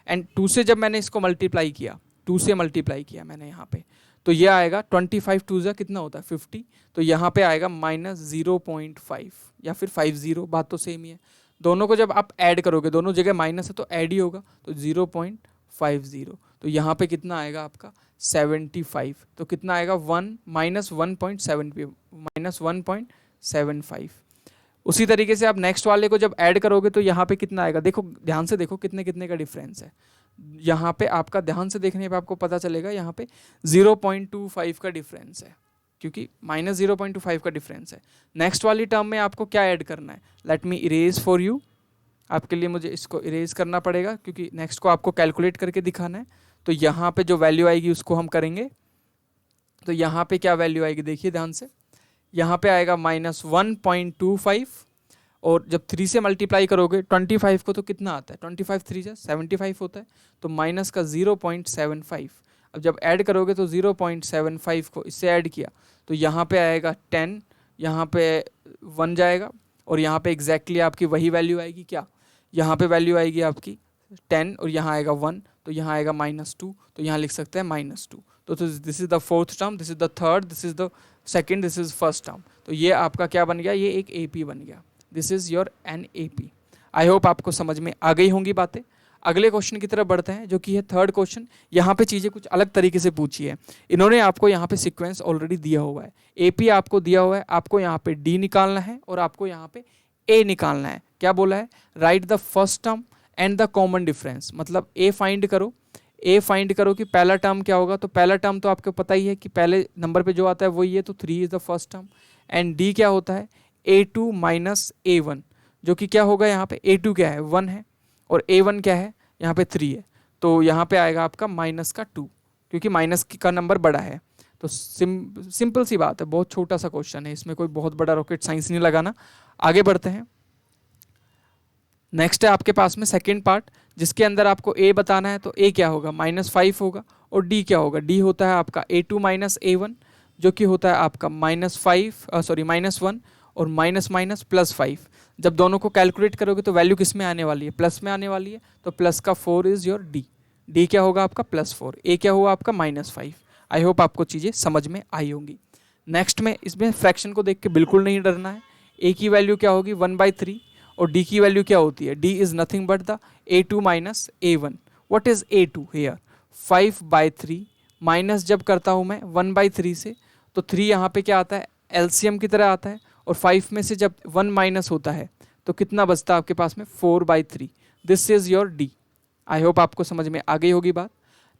and 2 से जब मैंने इसको मल्टीप्लाई किया, 2 से मल्टीप्लाई किया मैंने यहाँ पे, तो ये आएगा 25 2 जा कितना होता है 50, तो यहाँ पे आएगा -0.5 या फिर 50, बात तो सेम ही है। दोनों को जब आप ऐड करोगे, दोनों जगह माइनस है तो ऐड ही होगा, तो 0.50, तो यहाँ पे कितना आएगा आपका 75, तो कितना आएगा -1.75। उसी तरीके से आप नेक्स्ट वाले को जब ऐड करोगे तो यहाँ पे कितना आएगा, देखो ध्यान से देखो कितने कितने का डिफरेंस है। यहाँ पे आपका ध्यान से देखने पे आपको पता चलेगा, यहाँ पे 0.25 का डिफरेंस है, क्योंकि -0.25 का डिफरेंस है। नेक्स्ट वाली टर्म में आपको क्या ऐड करना है, let me erase for you, आपके लिए मुझे इसको इरेज करना पड़ेगा, क्योंकि नेक्स्ट को आपको कैलकुलेट करके दिखाना है। तो यहाँ पे जो वैल्यू आएगी उसको हम करेंगे, तो यहाँ पे क्या वैल्यू आएगी देखिए ध्यान से, यहाँ पे आएगा -1.25, और जब 3 से मल्टीप्लाई करोगे 25 को तो कितना आता है, 25 3 जा 75 होता है, तो माइनस का 0.75। अब जब ऐड करोगे तो 0.75 को इससे ऐड किया तो यहाँ पे आएगा 10, यहाँ पे 1 जाएगा, और यहाँ पे एग्जैक्टली आपकी वही वैल्यू आएगी, क्या यहाँ पे वैल्यू आएगी आपकी 10 और यहाँ आएगा 1, तो यहाँ आएगा -2, तो यहाँ लिख सकते हैं -2। तो this is the fourth term, this is the third, this is the second, this is first term. तो ये आपका क्या बन गया, ये एक AP बन गया, this is your an AP। I hope आपको समझ में आ गई होंगी बातें। अगले क्वेश्चन की तरफ बढ़ते हैं, जो कि है थर्ड क्वेश्चन। यहाँ पे चीज़ें कुछ अलग तरीके से पूछी है। इन्होंने आपको यहाँ पे सीक्वेंस ऑलरेडी दिया हुआ है, AP आपको दिया हुआ है, आपको यहाँ पे D निकालना है और आपको यहाँ पे A निकालना है। क्या बोला है, right the first term and the common difference, मतलब A फाइंड करो, A फाइंड करो कि पहला टर्म क्या होगा। तो पहला टर्म तो आपको पता ही है कि पहले नंबर पे जो आता है वही है, तो 3 is the first term. And D क्या होता है, A2 माइनस A1, जो कि क्या होगा, यहाँ पे A2 क्या है 1 है, और A1 क्या है यहाँ पे 3 है, तो यहाँ पे आएगा आपका -2, क्योंकि माइनस का नंबर बड़ा है। तो सिंपल सी बात है, बहुत छोटा सा क्वेश्चन है, इसमें कोई बहुत बड़ा रॉकेट साइंस नहीं लगाना। आगे बढ़ते हैं। नेक्स्ट है आपके पास में सेकेंड पार्ट, जिसके अंदर आपको A बताना है। तो A क्या होगा, -5 होगा, और D क्या होगा, D होता है आपका A2 माइनस A1, जो कि होता है आपका -1 और +5। जब दोनों को कैलकुलेट करोगे तो वैल्यू किस में आने वाली है, प्लस में आने वाली है, तो प्लस का 4 इज योर D। D क्या होगा आपका +4, A क्या हुआ आपका -5। आई होप आपको चीज़ें समझ में आई होंगी। नेक्स्ट में इसमें फ्रैक्शन को देख के बिल्कुल नहीं डरना है। A की वैल्यू क्या होगी 1/3, और D की वैल्यू क्या होती है, D is nothing but the A2 minus A1। What is A2 here, 5/3 minus जब करता हूँ मैं 1/3 से, तो 3 यहाँ पे क्या आता है, LCM की तरह आता है, और 5 में से जब 1 माइनस होता है तो कितना बचता है आपके पास में 4/3। This is your D। I hope आपको समझ में आ गई होगी बात।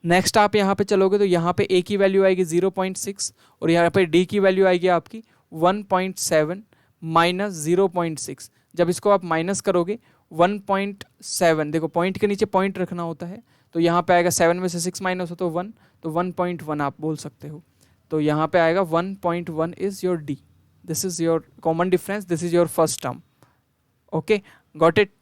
नेक्स्ट आप यहाँ पे चलोगे तो यहाँ पे A की वैल्यू आएगी 0.6, और यहाँ पे D की वैल्यू आएगी आपकी 1.7 माइनस 0.6। जब इसको आप माइनस करोगे 1.7, देखो पॉइंट के नीचे पॉइंट रखना होता है, तो यहाँ पे आएगा 7 में से 6 माइनस हो तो 1, तो 1.1 आप बोल सकते हो। तो यहाँ पे आएगा 1.1 is your D। This is your common difference, this is your first term. Okay, got it.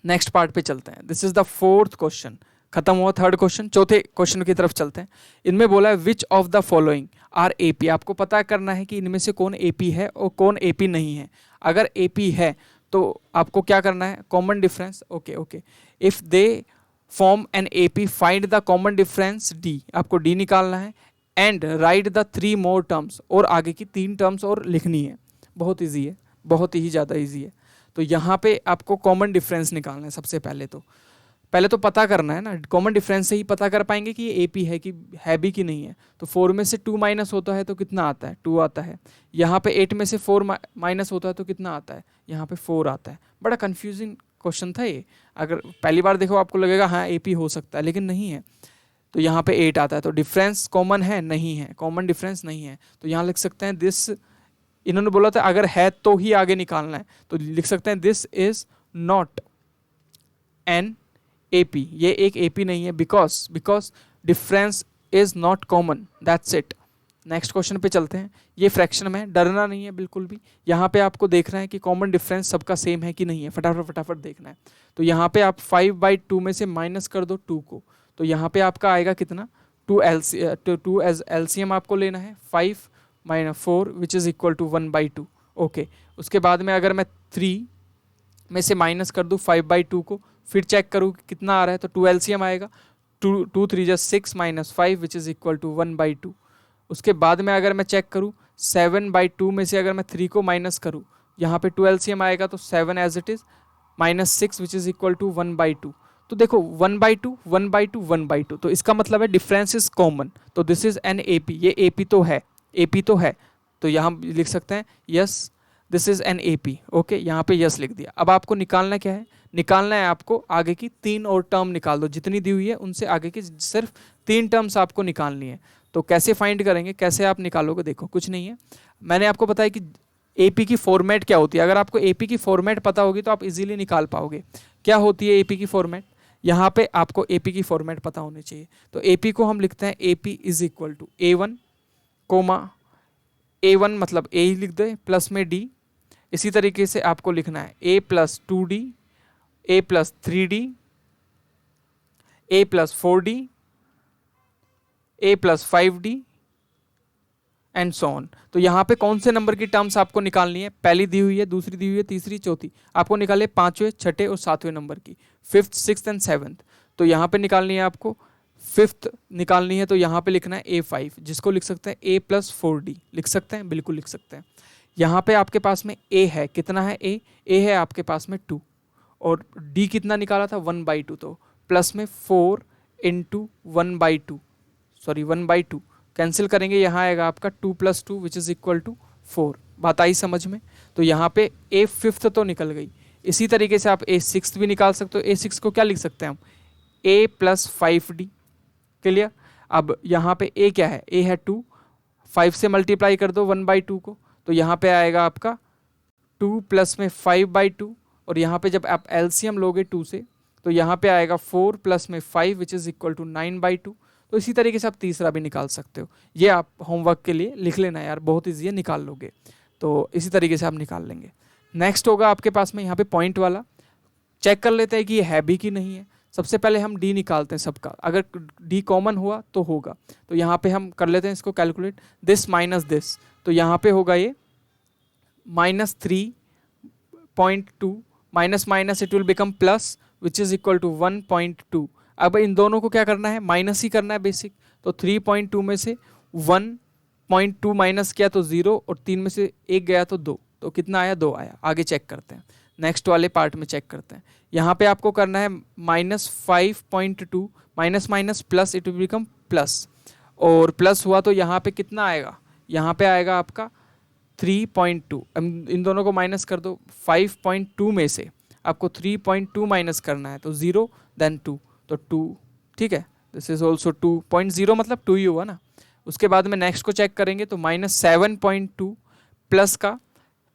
Next part पे चलते हैं। This is the fourth question, खत्म हुआ थर्ड क्वेश्चन। चौथे क्वेश्चन की तरफ चलते हैं। इनमें बोला है which of the following are AP। आपको पता करना है कि इनमें से कौन AP है और कौन AP नहीं है। अगर AP है तो आपको क्या करना है, common difference. Okay, if they form an AP find the common difference D, आपको D निकालना है, and write the 3 more terms, और आगे की 3 टर्म्स और लिखनी है। बहुत ईजी है, बहुत ही ज़्यादा ईजी है। तो यहाँ पे आपको कॉमन डिफरेंस निकालना है सबसे पहले। तो पहले तो पता करना है ना, कॉमन डिफरेंस से ही पता कर पाएंगे कि ये AP है भी कि नहीं है। तो 4 में से 2 माइनस होता है तो कितना आता है, 2 आता है। यहाँ पे 8 में से 4 माइनस होता है तो कितना आता है, यहाँ पे 4 आता है। बड़ा कंफ्यूजिंग क्वेश्चन था ये, अगर पहली बार देखो आपको लगेगा हाँ AP हो सकता है, लेकिन नहीं है। तो यहाँ पे 8 आता है, तो डिफरेंस कॉमन है, नहीं है, कॉमन डिफरेंस नहीं है। तो यहाँ लिख सकते हैं दिस, इन्होंने बोला था अगर है तो ही आगे निकालना है, तो लिख सकते हैं this is not an AP, ये एक AP नहीं है, because difference is not common, that's it. Next question पे चलते हैं। ये फ्रैक्शन में डरना नहीं है बिल्कुल भी, यहाँ पे आपको देखना है कि कॉमन डिफरेंस सबका सेम है कि नहीं है, फटाफट देखना है। तो यहाँ पे आप 5/2 में से माइनस कर दो 2 को, तो यहाँ पे आपका आएगा कितना, 2 एज LCM आपको लेना है, 5 - 4 which is equal to 1/2। Okay, उसके बाद में अगर मैं 3 में से माइनस कर दूँ 5/2 को, फिर चेक करूँ कि कितना आ रहा है, तो 2 LCM आएगा, 2 3 = 6 - 5 विच इज इक्वल टू 1/2। उसके बाद में अगर मैं चेक करूँ 7/2 में से अगर मैं 3 को माइनस करूँ, यहाँ पे 2 LCM आएगा, तो 7 as it is -6 which is equal to 1/2। तो देखो 1/2 1/2 1/2, तो इसका मतलब है डिफरेंस इज कॉमन, तो दिस इज एन AP, ये AP तो है, AP तो है। तो यहाँ लिख सकते हैं yes this is an AP। Okay, यहाँ पे यस लिख दिया। अब आपको निकालना क्या है, निकालना है आपको आगे की 3 और टर्म निकाल दो, जितनी दी हुई है उनसे आगे की सिर्फ 3 टर्म्स आपको निकालनी है। तो कैसे फाइंड करेंगे, कैसे आप निकालोगे, देखो कुछ नहीं है, मैंने आपको बताया कि AP की फॉर्मेट क्या होती है। अगर आपको AP की फॉर्मेट पता होगी तो आप इजीली निकाल पाओगे। क्या होती है AP की फॉर्मेट, यहाँ पे आपको AP की फॉर्मेट पता होनी चाहिए। तो AP को हम लिखते हैं AP is equal to A1, A1 मतलब A ही लिख दे प्लस में D। इसी तरीके से आपको लिखना है A + 2D, A + 3D, A + 4D, A + 5D and so on. तो यहाँ पे कौन से नंबर की टर्म्स आपको निकालनी है, पहली दी हुई है, दूसरी दी हुई है, तीसरी, चौथी, आपको निकाले 5वें, 6ठे और 7वें नंबर की, 5th 6th एंड 7th। तो यहाँ पे निकालनी है आपको 5th निकालनी है, तो यहाँ पे लिखना है A5, जिसको लिख सकते हैं A + 4D, लिख सकते हैं, बिल्कुल लिख सकते हैं। यहाँ पे आपके पास में A है, कितना है A है आपके पास में 2, और D कितना निकाला था 1/2, तो प्लस में 4 × 1/2, सॉरी 1/2 कैंसिल करेंगे, यहाँ आएगा आपका 2 + 2 विच इज इक्वल टू 4। बात आई समझ में। तो यहाँ पे A5 तो निकल गई। इसी तरीके से आप A6 भी निकाल सकते हो। A6 को क्या लिख सकते हैं हम, A + 5D, क्लियर। अब यहाँ पे A क्या है, A है 2, 5 से मल्टीप्लाई कर दो 1/2 को, तो यहाँ पे आएगा आपका 2 प्लस में 5/2, और यहाँ पे जब आप LCM लोगे 2 से, तो यहाँ पे आएगा 4 प्लस में 5 विच इज इक्वल टू 9/2। तो इसी तरीके से आप तीसरा भी निकाल सकते हो। ये आप होमवर्क के लिए लिख लेना यार, बहुत ईजी है, निकाल लोगे। तो इसी तरीके से आप निकाल लेंगे। नेक्स्ट होगा आपके पास में यहाँ पे पॉइंट वाला, चेक कर लेते हैं कि ये है भी कि नहीं है। सबसे पहले हम D निकालते हैं सबका, अगर D कॉमन हुआ तो होगा। तो यहाँ पे हम कर लेते हैं इसको कैलकुलेट, दिस माइनस दिस, तो यहाँ पे होगा ये -3.2, minus minus it will become plus which is equal to 1.2। अब इन दोनों को क्या करना है, माइनस ही करना है बेसिक। तो 3.2 में से 1.2 माइनस किया तो 0, और 3 में से 1 गया तो 2, तो कितना आया, 2 आया। आगे चेक करते हैं, नेक्स्ट वाले पार्ट में चेक करते हैं। यहाँ पे आपको करना है -5.2, minus minus plus it will become plus, और प्लस हुआ तो यहाँ पे कितना आएगा, यहाँ पे आएगा आपका 3.2। इन दोनों को माइनस कर दो, 5.2 में से आपको 3.2 माइनस करना है, तो 0 देन 2, तो 2, ठीक है। दिस इज ऑल्सो 2.0 मतलब 2 ही हुआ ना। उसके बाद में नेक्स्ट को चेक करेंगे तो -7.2 प्लस का,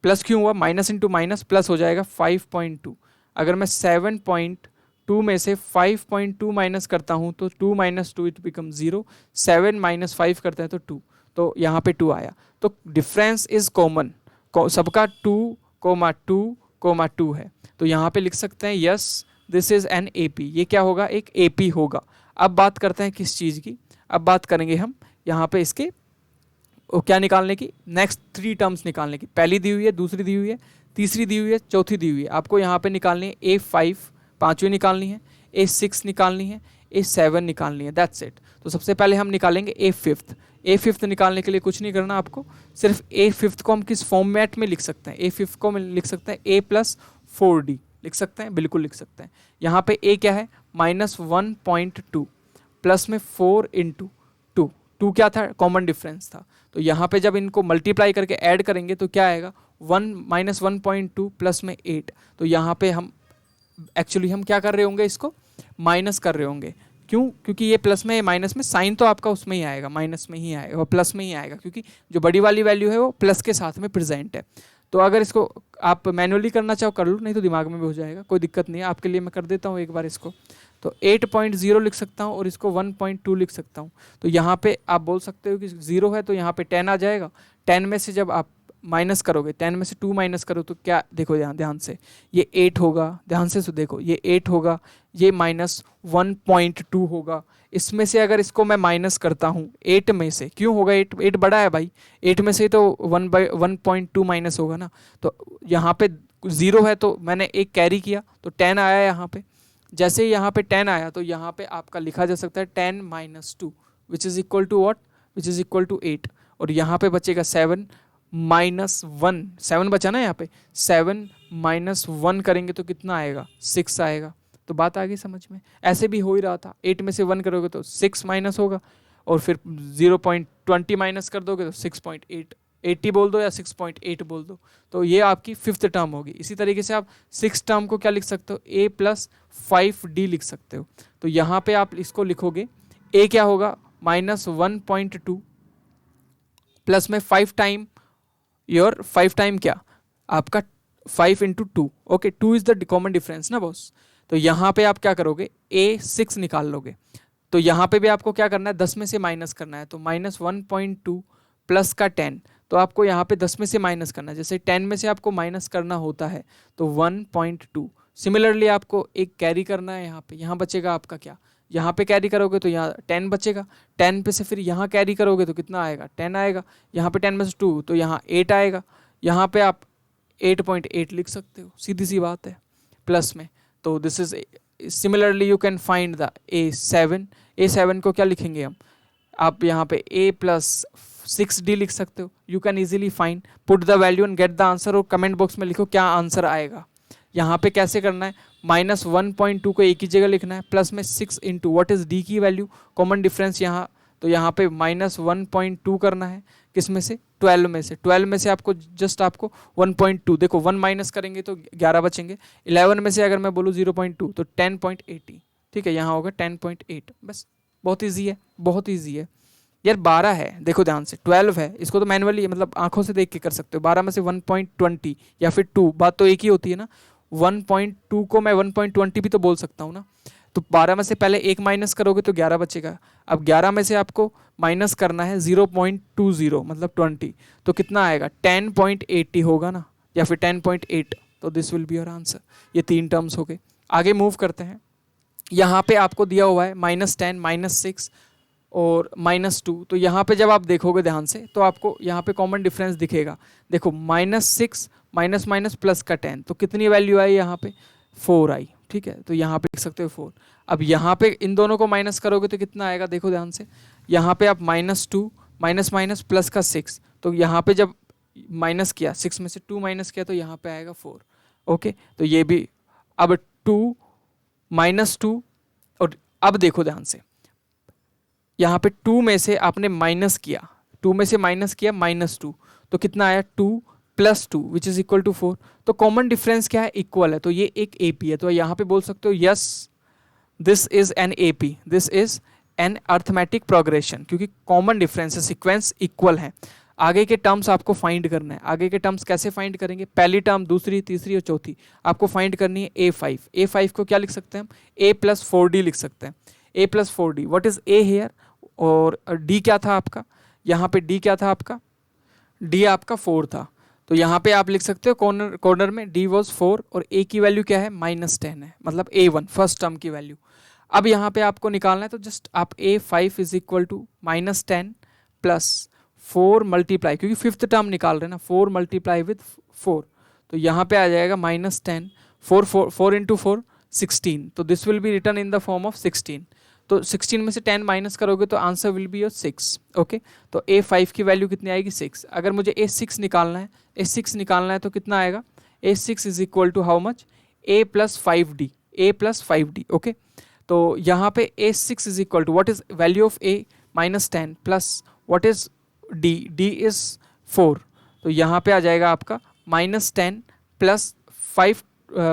प्लस क्यों हुआ, माइनस इंटू माइनस प्लस हो जाएगा 5.2। अगर मैं 7.2 में से 5.2 माइनस करता हूँ तो 2 - 2 इट बिकम 0, 7 - 5 करते हैं तो 2, तो यहाँ पे 2 आया। तो डिफरेंस इज कॉमन, सबका 2,2,2 है। तो यहाँ पे लिख सकते हैं yes this is an AP, ये क्या होगा, एक AP होगा। अब बात करते हैं किस चीज़ की, अब बात करेंगे हम यहाँ पे इसके क्या निकालने की, नेक्स्ट 3 टर्म्स निकालने की। पहली दी हुई है, दूसरी दी हुई है, तीसरी दी हुई है, चौथी दी हुई है। आपको यहाँ पे निकालनी है A5 5वीं निकालनी है, A6 निकालनी है, A7 निकालनी है, दैट्स इट। तो सबसे पहले हम निकालेंगे A5 निकालने के लिए कुछ नहीं करना आपको, सिर्फ A5 को हम किस फॉर्मेट में लिख सकते हैं, A5 को लिख सकते हैं A + 4D, लिख सकते हैं, बिल्कुल लिख सकते हैं। यहाँ पे a क्या है, -1.2 प्लस में 4 इंटू 2 क्या था, कॉमन डिफरेंस था। तो यहाँ पे जब इनको मल्टीप्लाई करके ऐड करेंगे तो क्या आएगा, 1 - 1.2 प्लस में 8। तो यहाँ पे हम एक्चुअली हम क्या कर रहे होंगे, इसको माइनस कर रहे होंगे। क्यों, क्योंकि ये प्लस में माइनस में साइन तो आपका उसमें ही आएगा, माइनस में ही आएगा और प्लस में ही आएगा, क्योंकि जो बड़ी वाली वैल्यू है वो प्लस के साथ में प्रेजेंट है। तो अगर इसको आप मैनुअली करना चाहो कर लो, नहीं तो दिमाग में भी हो जाएगा, कोई दिक्कत नहीं है। आपके लिए मैं कर देता हूँ एक बार इसको। तो 8.0 लिख सकता हूँ और इसको 1.2 लिख सकता हूँ। तो यहाँ पे आप बोल सकते हो कि 0 है तो यहाँ पे 10 आ जाएगा। 10 में से जब आप माइनस करोगे, 10 में से 2 माइनस करो तो क्या, देखो ध्यान से, ये 8 होगा, ध्यान से देखो, ये 8 होगा, ये -1.2 होगा। इसमें से अगर इसको मैं माइनस करता हूँ 8 में से, क्यों होगा, 8 बड़ा है भाई, 8 में से तो 1/1.2 माइनस होगा ना। तो यहाँ पे 0 है तो मैंने एक कैरी किया तो 10 आया यहाँ पे। जैसे ही यहाँ पे 10 आया तो यहाँ पे आपका लिखा जा सकता है 10 - 2 which is equal to what, which is equal to 8। और यहाँ पे बचेगा 7 -1, 7 बचा ना यहाँ पे, 7 - 1 करेंगे तो कितना आएगा, 6 आएगा। तो बात आ गई समझ में। ऐसे भी हो ही रहा था, 8 में से 1 करोगे तो 6 माइनस होगा, और फिर 0.20 माइनस कर दोगे तो 6.8, 80 बोल दो या 6.8 बोल दो। तो ये आपकी 5th टर्म होगी। इसी तरीके से आप 6th टर्म को क्या लिख सकते हो, a + 5d लिख सकते हो। तो यहाँ पे आप इसको लिखोगे, a क्या होगा, -1.2 प्लस में 5 टाइम योर 5 टाइम क्या आपका 5 × 2, okay, 2 is the common difference ना बॉस। तो यहाँ पे आप क्या करोगे, a 6 निकाल लोगे। तो यहाँ पे भी आपको क्या करना है, 10 में से माइनस करना है। तो -1.2 प्लस का 10, तो आपको यहाँ पे 10 में से माइनस करना है। जैसे 10 में से आपको माइनस करना होता है तो 1.2। सिमिलरली आपको एक कैरी करना है यहाँ पे, यहाँ बचेगा आपका क्या, यहाँ पे कैरी करोगे तो यहाँ 10 बचेगा, 10 पे से फिर यहाँ कैरी करोगे तो कितना आएगा, 10 आएगा। यहाँ पे 10 में से 2 तो यहाँ 8 आएगा। यहाँ पे आप 8.8 लिख सकते हो, सीधी सी बात है, प्लस में। तो this is similarly you can find the a7 को क्या लिखेंगे हम, आप यहाँ पे a + 6d लिख सकते हो। You can easily find, put the value and get the answer, और कमेंट बॉक्स में लिखो क्या आंसर आएगा। यहाँ पे कैसे करना है, -1.2 को एक ही जगह लिखना है, प्लस में 6 इंटू व्हाट इज d की वैल्यू, कॉमन डिफरेंस यहाँ, तो यहाँ पे -1.2 करना है, किस में से, 12 में से। 12 में से आपको जस्ट आपको 1.2, देखो 1 माइनस करेंगे तो 11 बचेंगे। 11 में से अगर मैं बोलूँ 0.2 तो 10.80, ठीक है, यहाँ होगा 10.8। बस, बहुत ईजी है, बहुत ईजी है यार। 12 है, देखो ध्यान से, 12 है, इसको तो मैनुअली मतलब आंखों से देख के कर सकते हो। 12 में से 1.20 या फिर 2, बात तो एक ही होती है ना। 1.2 को मैं 1.20 भी तो बोल सकता हूँ ना। तो 12 में से पहले 1 माइनस करोगे तो 11 बचेगा। अब 11 में से आपको माइनस करना है 0.20 मतलब 20, तो कितना आएगा, 10.80 होगा ना, या फिर 10.8। तो this will be your answer. ये 3 टर्म्स हो गए। आगे मूव करते हैं। यहाँ पे आपको दिया हुआ है -10, -6 और -2। तो यहाँ पे जब आप देखोगे ध्यान से तो आपको यहाँ पे कॉमन डिफरेंस दिखेगा। देखो -6 माइनस प्लस का 10, तो कितनी वैल्यू आई यहाँ पे, 4 आई, ठीक है। तो यहाँ पे लिख सकते हो 4। अब यहाँ पे इन दोनों को माइनस करोगे तो कितना आएगा, देखो ध्यान से, यहाँ पे आप -2 माइनस प्लस का 6, तो यहाँ पे जब माइनस किया 6 में से 2 माइनस किया तो यहाँ पे आएगा 4, ओके। तो ये भी, अब 2 -2, और अब देखो ध्यान से, यहाँ पे 2 में से आपने माइनस किया, 2 में से माइनस किया -2, तो कितना आया, 2 + 2 विच इज इक्वल टू 4। तो कॉमन डिफरेंस क्या है, इक्वल है, तो ये एक AP है। तो यहाँ पे बोल सकते हो yes this is an AP, this is an arithmetic progression, क्योंकि कॉमन डिफरेंस है, सिक्वेंस इक्वल है। आगे के टर्म्स आपको फाइंड करना है। आगे के टर्म्स कैसे फाइंड करेंगे, पहली टर्म, दूसरी, तीसरी और चौथी आपको फाइंड करनी है। A5 को क्या लिख सकते हैं हम, a + 4d लिख सकते हैं, a + 4d। What is a here, और d क्या था आपका, यहाँ पे d क्या था आपका, d आपका 4 था। तो यहाँ पे आप लिख सकते हो कॉर्नर में d वॉज 4 और a की वैल्यू क्या है, -10 है, मतलब a1 फर्स्ट टर्म की वैल्यू। अब यहाँ पे आपको निकालना है, तो जस्ट आप A5 is equal to -10 + 4 multiply, क्योंकि 5th टर्म निकाल रहे हैं ना, 4 मल्टीप्लाई विथ 4, तो यहाँ पे आ जाएगा -10, 4 इंटू 4 16, तो this will be return in the form of 16। तो 16 में से 10 माइनस करोगे तो answer will be your 6, okay. तो A5 की वैल्यू कितनी आएगी, 6। अगर मुझे A6 निकालना है, A6 निकालना है तो कितना आएगा, A6 is equal to how much, a plus 5d, a plus 5d। Okay, तो यहाँ पे a6 is equal to what is value of a -10 plus what is d, d is 4, तो यहाँ पे आ जाएगा आपका -10 प्लस 5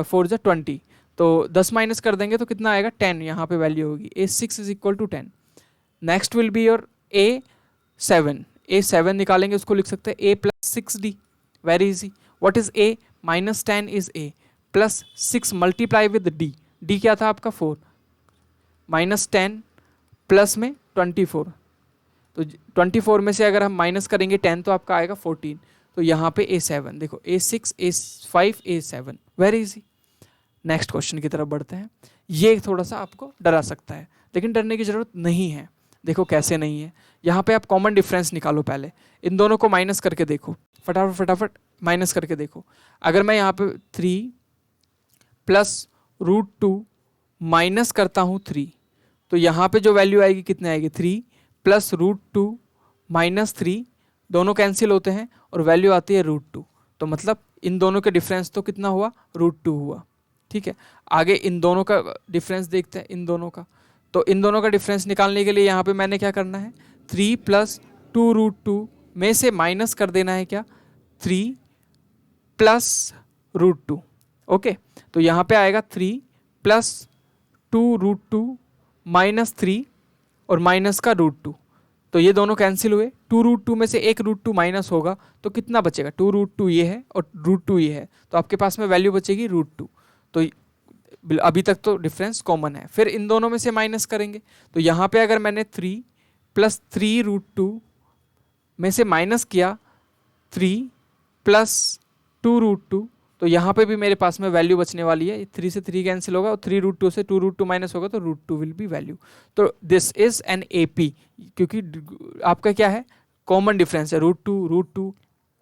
4 जा 20, तो 10 माइनस कर देंगे तो कितना आएगा 10, यहाँ पे वैल्यू होगी a6 is equal to 10। Next will be your a7, a7 निकालेंगे, उसको लिख सकते हैं a plus 6d, very easy. What is a -10 is a plus 6 multiply with d, d क्या था आपका 4, -10 प्लस में 24, तो 24 में से अगर हम माइनस करेंगे 10 तो आपका आएगा 14, तो यहाँ पे a7 देखो a6 a5 a7, very easy. Next question की तरफ बढ़ते हैं। ये थोड़ा सा आपको डरा सकता है, लेकिन डरने की जरूरत नहीं है। देखो कैसे नहीं है, यहाँ पे आप कॉमन डिफरेंस निकालो, पहले इन दोनों को माइनस करके देखो, फटाफट फटाफट माइनस करके देखो। अगर मैं यहाँ पे 3 प्लस √2 माइनस करता हूँ 3, तो यहाँ पे जो वैल्यू आएगी कितनी आएगी 3 प्लस √2 माइनस 3, दोनों कैंसिल होते हैं और वैल्यू आती है √2, तो मतलब इन दोनों के डिफरेंस तो कितना हुआ √2 हुआ। ठीक है, आगे इन दोनों का डिफरेंस देखते हैं, इन दोनों का, तो इन दोनों का डिफरेंस निकालने के लिए यहाँ पे मैंने क्या करना है 3 प्लस 2√2 में से माइनस कर देना है क्या 3 प्लस √2। ओके, तो यहाँ पे आएगा 3 प्लस 2√2 माइनस 3 और माइनस का √2, तो ये दोनों कैंसिल हुए, 2√2 में से एक √2 माइनस होगा तो कितना बचेगा 2√2 ये है और √2 ये है, तो आपके पास में वैल्यू बचेगी √2। तो अभी तक तो डिफरेंस कॉमन है, फिर इन दोनों में से माइनस करेंगे, तो यहाँ पे अगर मैंने 3 प्लस 3√2 में से माइनस किया 3 प्लस 2√2, तो यहाँ पे भी मेरे पास में वैल्यू बचने वाली है, 3 से 3 कैंसिल होगा और 3√2 से 2√2 माइनस होगा तो √2 विल बी वैल्यू। तो दिस इज एन AP, क्योंकि आपका क्या है कॉमन डिफरेंस है √2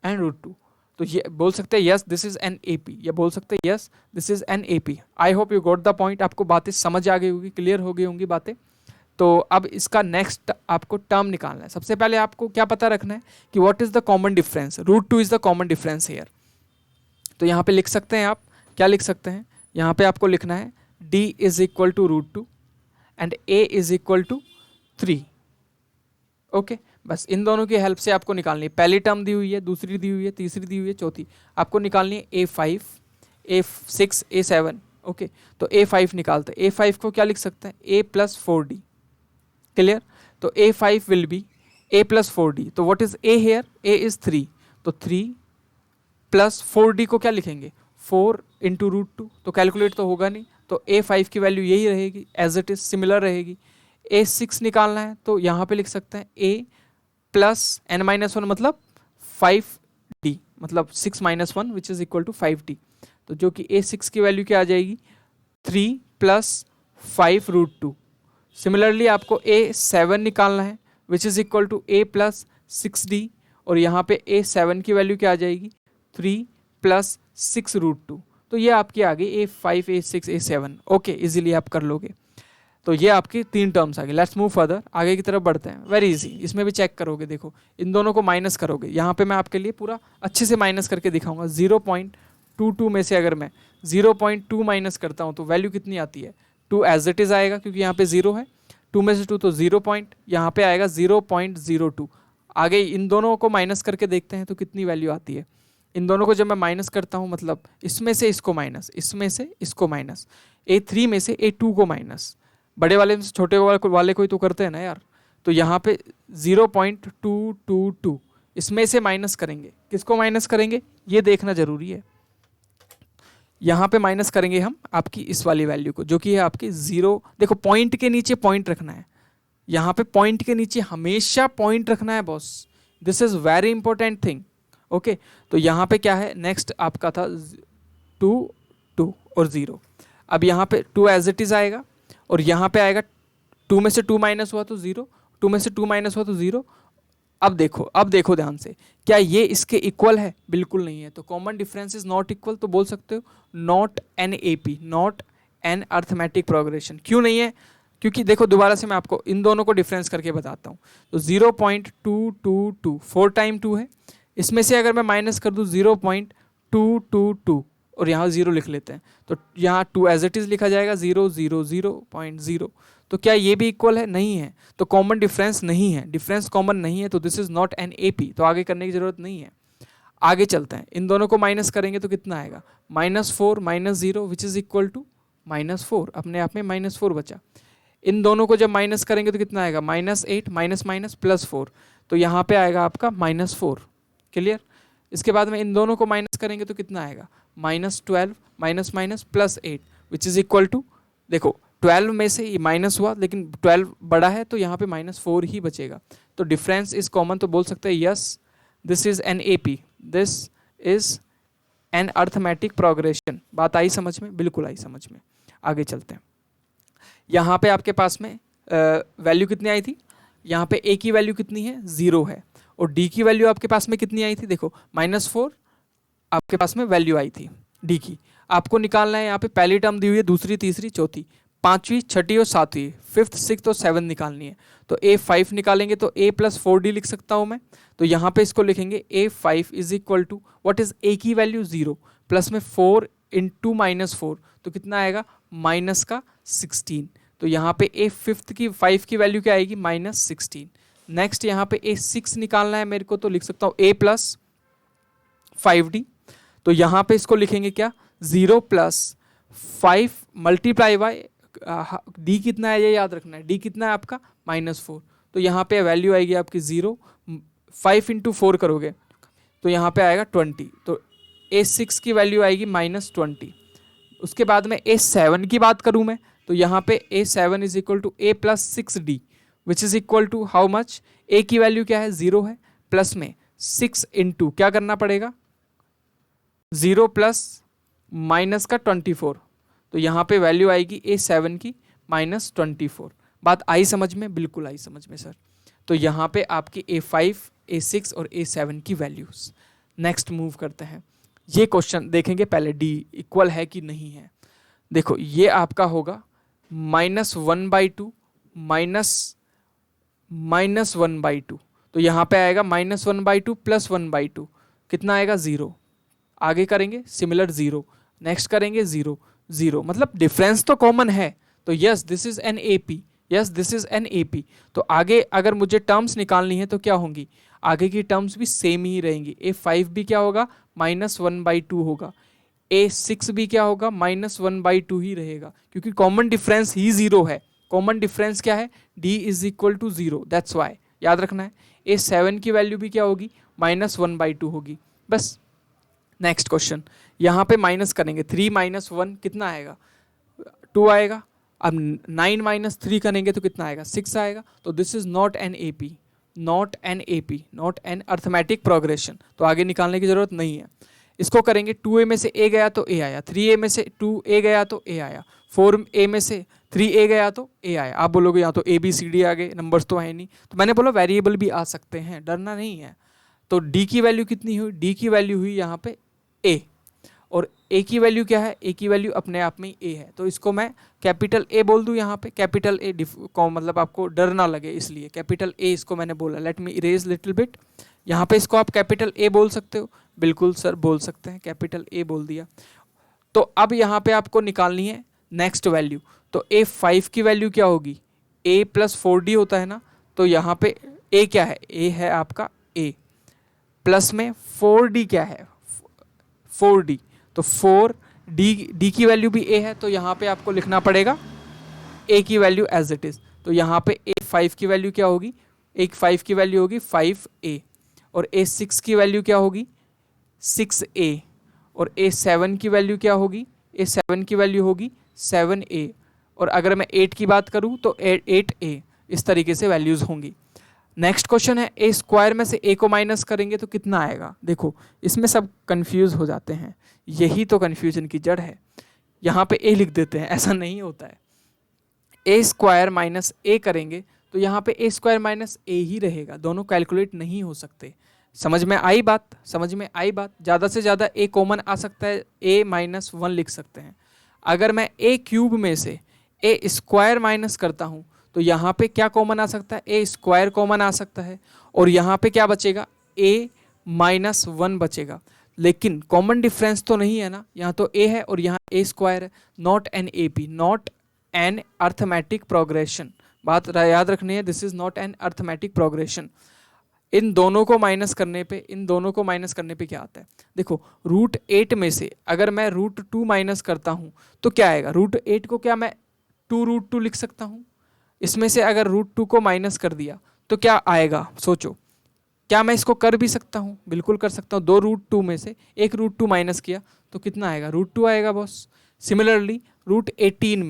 एंड √2, तो ये बोल सकते हैं yes this is an AP, या बोल सकते हैं yes this is an AP। I hope you got the point, आपको बातें समझ आ गई होगी, क्लियर हो गई होंगी बातें। तो अब इसका नेक्स्ट आपको टर्म निकालना है। सबसे पहले आपको क्या पता रखना है कि what is the common difference, √2 is the common difference here. तो यहाँ पे लिख सकते हैं आप, क्या लिख सकते हैं, यहाँ पे आपको लिखना है d is equal to √2 and a is equal to 3। Okay, बस इन दोनों की हेल्प से आपको निकालनी है, पहली टर्म दी हुई है, दूसरी दी हुई है, तीसरी दी हुई है, चौथी आपको निकालनी है a5 a6 a7। ओके, तो a5 निकालते हैं, a5 को क्या लिख सकते हैं a प्लस 4d, क्लियर। तो a5 will be a plus 4d, तो what is a here, a is 3, तो 3 प्लस 4d को क्या लिखेंगे 4 इंटू √2, तो कैलकुलेट तो होगा नहीं, तो a5 की वैल्यू यही रहेगी एज इट इज, सिमिलर रहेगी। a6 निकालना है तो यहाँ पे लिख सकते हैं a प्लस n-1 मतलब 5d, मतलब 6 - 1 which is equal to 5d, तो जो कि a6 की वैल्यू क्या आ जाएगी 3 प्लस 5 √2। सिमिलरली आपको a7 निकालना है which is equal to a plus 6d, और यहाँ पे a7 की वैल्यू क्या आ जाएगी 3 प्लस 6 √2, तो ये आपकी आ गई a5 a6 a7। Okay, easily आप कर लोगे। तो ये आपकी 3 टर्म्स आ गई। लेट्स मूव फर्दर, आगे की तरफ बढ़ते हैं। वेरी इजी, इसमें भी चेक करोगे, देखो इन दोनों को माइनस करोगे, यहाँ पे मैं आपके लिए पूरा अच्छे से माइनस करके दिखाऊंगा। 0.22 में से अगर मैं 0.2 माइनस करता हूँ तो वैल्यू कितनी आती है 2 एज इट इज आएगा, क्योंकि यहाँ पे 0 है, 2 में से 2 तो 0 पॉइंट, यहाँ पे आएगा 0.02। आगे इन दोनों को माइनस करके देखते हैं तो कितनी वैल्यू आती है। इन दोनों को जब मैं माइनस करता हूँ, मतलब इसमें से इसको माइनस, इसमें से इसको माइनस, a3 में से a2 को माइनस, बड़े वाले में से छोटे वाले को ही तो करते हैं ना यार। तो यहाँ पे 0.222 इसमें से माइनस करेंगे, किसको माइनस करेंगे ये देखना जरूरी है। यहाँ पे माइनस करेंगे हम आपकी इस वाली वैल्यू को, जो कि है आपकी 0। देखो पॉइंट के नीचे पॉइंट रखना है, यहाँ पे पॉइंट के नीचे हमेशा पॉइंट रखना है boss, this is very important thing. Okay, तो यहाँ पे क्या है नेक्स्ट आपका था 2 2 और 0। अब यहाँ पे 2 एज इट इज आएगा, और यहाँ पे आएगा 2 में से 2 माइनस हुआ तो 0, 2 में से 2 माइनस हुआ तो 0। अब देखो ध्यान से, क्या ये इसके इक्वल है, बिल्कुल नहीं है, तो common difference is not equal, तो बोल सकते हो not an AP, not an arithmetic progression. क्यों नहीं है, क्योंकि देखो दोबारा से मैं आपको इन दोनों को डिफरेंस करके बताता हूँ। तो 0.222 4 टाइम 2 है, इसमें से अगर मैं माइनस कर दूँ 0.222, और यहाँ 0 लिख लेते हैं, तो यहाँ 2 एज इट इज़ लिखा जाएगा 0 0 0.0। तो क्या ये भी इक्वल है? नहीं है। तो कॉमन डिफरेंस नहीं है, डिफरेंस कॉमन नहीं है, तो this is not an AP। तो आगे करने की जरूरत नहीं है। आगे चलते हैं, इन दोनों को माइनस करेंगे तो कितना आएगा? -4 -0 विच इज इक्वल टू -4। अपने आप में -4 बचा। इन दोनों को जब माइनस करेंगे तो कितना आएगा? -8 माइनस माइनस +4। तो यहाँ पे आएगा आपका -4। क्लियर? इसके बाद में इन दोनों को माइनस करेंगे तो कितना आएगा? -12 minus minus +8 which is equal to, देखो 12 में से ये माइनस हुआ लेकिन 12 बड़ा है तो यहाँ पे -4 ही बचेगा। तो डिफरेंस इज कॉमन, तो बोल सकते हैं yes this is an AP, this is an arithmetic progression. बात आई समझ में? बिल्कुल आई समझ में। आगे चलते हैं। यहाँ पे आपके पास में वैल्यू कितनी आई थी? यहाँ पे A की वैल्यू कितनी है? 0 है। और D की वैल्यू आपके पास में कितनी आई थी? देखो -4 आपके पास में वैल्यू आई थी D की। आपको निकालना है यहाँ पे पहली टर्म दी हुई है, दूसरी, तीसरी, चौथी, पांचवी, छठी और सातवीं, 5th 6th और 7th निकालनी है। तो A5 निकालेंगे तो A + 4D लिख सकता हूँ मैं। तो यहाँ पे इसको लिखेंगे A5 is equal to what is A की वैल्यू 0 प्लस में 4 इंटू -4, तो कितना आएगा? -16। तो यहाँ पे A5 की वैल्यू क्या आएगी? -16। नेक्स्ट यहाँ पे A6 निकालना है मेरे को, तो लिख सकता हूँ A + 5D। तो यहाँ पे इसको लिखेंगे क्या? 0 + 5 मल्टीप्लाई बाय D कितना है ये याद रखना है। D कितना है आपका? -4। तो यहाँ पे वैल्यू आएगी आपकी 0, 5 इंटू 4 करोगे तो यहाँ पे आएगा 20। तो A6 की वैल्यू आएगी -20। उसके बाद में A7 की बात करूँ मैं, तो यहाँ पे A7 is equal to A + 6D which is equal to how much? A की वैल्यू क्या है? 0 है, प्लस में 6 इंटू क्या करना पड़ेगा? 0 प्लस माइनस का 24। तो यहाँ पे वैल्यू आएगी A7 की -24। बात आई समझ में? बिल्कुल आई समझ में सर। तो यहाँ पे आपकी A5, A6 और A7 की वैल्यूज। नेक्स्ट मूव करते हैं। ये क्वेश्चन देखेंगे पहले D इक्वल है कि नहीं है। देखो ये आपका होगा -1/2 -1/2। तो यहाँ पे आएगा -1/2 + 1/2, कितना आएगा? 0। आगे करेंगे सिमिलर 0, नेक्स्ट करेंगे 0 0, मतलब डिफरेंस तो कॉमन है। तो yes this is an AP, yes this is an AP। तो आगे अगर मुझे टर्म्स निकालनी है तो क्या होंगी? आगे की टर्म्स भी सेम ही रहेंगी। A5 भी क्या होगा? -1/2 होगा। A6 भी क्या होगा? -1/2 ही रहेगा, क्योंकि कॉमन डिफरेंस ही 0 है। कॉमन डिफरेंस क्या है? D is equal to 0, that's why, याद रखना है। A7 की वैल्यू भी क्या होगी? -1/2 होगी। बस नेक्स्ट क्वेश्चन, यहाँ पे माइनस करेंगे, 3 - 1 कितना आएगा? 2 आएगा। अब 9 - 3 करेंगे तो कितना आएगा? 6 आएगा। तो this is not an AP, not an AP, not an arithmetic progression. तो आगे निकालने की जरूरत नहीं है। इसको करेंगे, 2A में से A गया तो A आया, 3A में से 2A गया तो A आया, 4A में से 3A गया तो A आया। आप बोलोगे यहाँ तो ABCD आ गए, नंबर्स तो है नहीं। तो मैंने बोला वेरिएबल भी आ सकते हैं, डरना नहीं है। तो D की वैल्यू कितनी हुई? D की वैल्यू हुई यहाँ पे A, और A की वैल्यू क्या है? A की वैल्यू अपने आप में A है। तो इसको मैं कैपिटल A बोल दूँ यहाँ पे, कैपिटल A मतलब आपको डर ना लगे इसलिए कैपिटल A इसको मैंने बोला। Let me erase little bit. यहाँ पे इसको आप कैपिटल A बोल सकते हो, बिल्कुल सर बोल सकते हैं, कैपिटल A बोल दिया। तो अब यहाँ पे आपको निकालनी है नेक्स्ट वैल्यू। तो A5 की वैल्यू क्या होगी? A + 4D होता है ना, तो यहाँ पे A क्या है? A है आपका A, प्लस में 4D क्या है? 4D। तो 4D की वैल्यू भी A है, तो यहाँ पे आपको लिखना पड़ेगा A की वैल्यू एज इट इज। तो यहाँ पे A5 की वैल्यू क्या होगी? A5 की वैल्यू होगी 5A, और A6 की वैल्यू क्या होगी? 6A, और A7 की वैल्यू क्या होगी? A7 की वैल्यू होगी 7A, और अगर मैं 8 की बात करूँ तो 8A। इस तरीके से वैल्यूज होंगी। नेक्स्ट क्वेश्चन है, A² में से A को माइनस करेंगे तो कितना आएगा? देखो इसमें सब कंफ्यूज हो जाते हैं, यही तो कंफ्यूजन की जड़ है। यहाँ पे A लिख देते हैं, ऐसा नहीं होता है। A² - A करेंगे तो यहाँ पे A² - A ही रहेगा, दोनों कैलकुलेट नहीं हो सकते। समझ में आई बात? समझ में आई बात? ज़्यादा से ज़्यादा A कॉमन आ सकता है, A - 1 लिख सकते हैं। अगर मैं A³ में से A² माइनस करता हूँ तो यहाँ पे क्या कॉमन आ सकता है? A² कॉमन आ सकता है, और यहाँ पे क्या बचेगा? A - 1 बचेगा। लेकिन कॉमन डिफरेंस तो नहीं है ना, यहाँ तो a है और यहाँ a स्क्वायर है। Not an AP, not an arithmetic progression, बात याद रखनी है, this is not an arithmetic progression. इन दोनों को माइनस करने पे, इन दोनों को माइनस करने पे क्या आता है, देखो √8 में से अगर मैं √2 माइनस करता हूँ तो क्या आएगा, √8 को क्या मैं 2√2 लिख सकता हूँ, इसमें से अगर √2 को माइनस कर दिया तो क्या आएगा, सोचो, क्या मैं इसको कर भी सकता हूँ, बिल्कुल कर सकता हूँ। 2√2 में से एक √2 माइनस किया तो कितना आएगा, √2 आएगा बॉस। सिमिलरली √18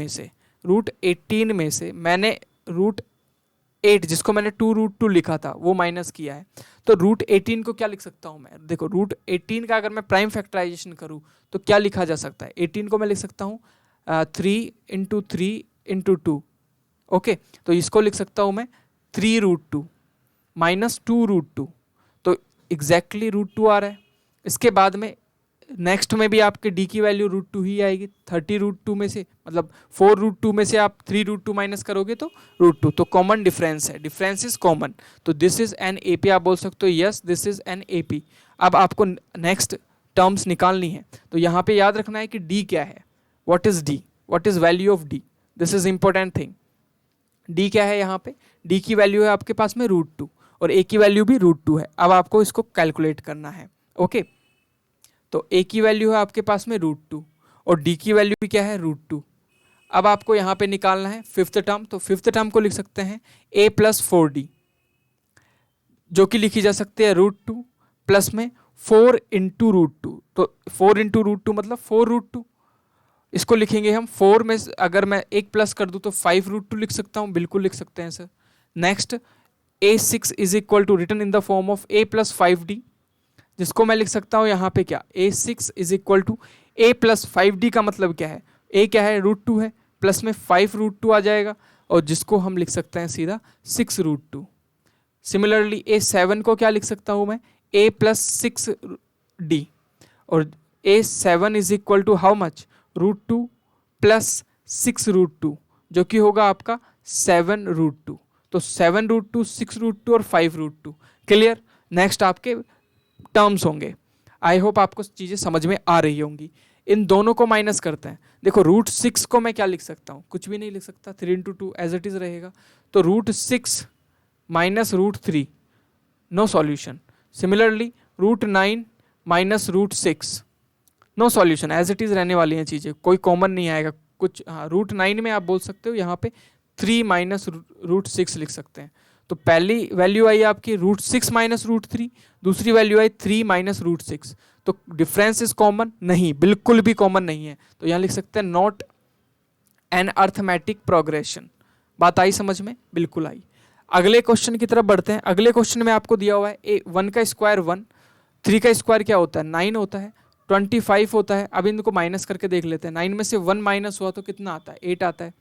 में से मैंने √8 जिसको मैंने 2√2 लिखा था वो माइनस किया है, तो √18 को क्या लिख सकता हूँ मैं, देखो √18 का अगर मैं प्राइम फैक्टराइजेशन करूँ तो क्या लिखा जा सकता है, 18 को मैं लिख सकता हूँ 3 × 3 × 2, ओके, तो इसको लिख सकता हूँ मैं 3√2 माइनस 2√2, तो एग्जैक्टली √2 आ रहा है। इसके बाद में नेक्स्ट में भी आपके d की वैल्यू √2 ही आएगी, 30√2 में से, मतलब 4√2 में से आप 3√2 माइनस करोगे तो √2, तो कॉमन डिफरेंस है, डिफरेंस इज कॉमन, तो दिस इज एन AP, आप बोल सकते हो yes this is an AP। अब आपको नेक्स्ट टर्म्स निकालनी है, तो यहाँ पे याद रखना है कि d क्या है, what is d, what is value of d, this is important thing. d क्या है, यहाँ पे d की वैल्यू है आपके पास में √2 और a की वैल्यू भी √2 है। अब आपको इसको कैलकुलेट करना है, ओके, तो a की वैल्यू है आपके पास में √2 और d की वैल्यू भी क्या है, √2। अब आपको यहाँ पे निकालना है फिफ्थ टर्म, तो फिफ्थ टर्म को लिख सकते हैं a + 4d, जो कि लिखी जा सकती है √2 प्लस में 4 × √2, तो 4 × √2 मतलब 4√2, इसको लिखेंगे हम 4 में अगर मैं एक प्लस कर दूं तो 5√2 लिख सकता हूं, बिल्कुल लिख सकते हैं sir. Next a6 is equal to written in the form of a + 5d, जिसको मैं लिख सकता हूं यहाँ पे क्या, a6 is equal to a + 5d का मतलब क्या है, a क्या है, √2 है, प्लस में 5√2 आ जाएगा और जिसको हम लिख सकते हैं सीधा 6√2। सिमिलरली a7 को क्या लिख सकता हूं मैं, a + 6d और a7 is equal to how much, √2 + 6√2, जो कि होगा आपका 7√2, तो 7√2, 6√2 और 5√2। क्लियर, नेक्स्ट आपके टर्म्स होंगे। आई होप आपको चीज़ें समझ में आ रही होंगी। इन दोनों को माइनस करते हैं, देखो √6 को मैं क्या लिख सकता हूँ, कुछ भी नहीं लिख सकता, 3 × 2 एज इट इज रहेगा, तो √6 minus √3, no solution. Similarly √9 minus √6, no solution, as it is रहने वाली हैं चीज़ें, कोई कॉमन नहीं आएगा कुछ। हाँ, √9 में आप बोल सकते हो यहाँ पे 3 माइनस √6 लिख सकते हैं, तो पहली वैल्यू आई आपकी √6 माइनस √3, दूसरी वैल्यू आई 3 माइनस √6, तो डिफरेंस इज कॉमन नहीं, बिल्कुल भी कॉमन नहीं है, तो यहाँ लिख सकते हैं नॉट एन अर्थमेटिक प्रोग्रेशन। बात आई समझ में, बिल्कुल आई। अगले क्वेश्चन की तरफ बढ़ते हैं। अगले क्वेश्चन में आपको दिया हुआ है 1 का स्क्वायर 1, 3 का स्क्वायर क्या होता है, 9 होता है, 25 होता है। अब इनको माइनस करके देख लेते हैं, 9 में से 1 माइनस हुआ तो कितना आता है, 8 आता है।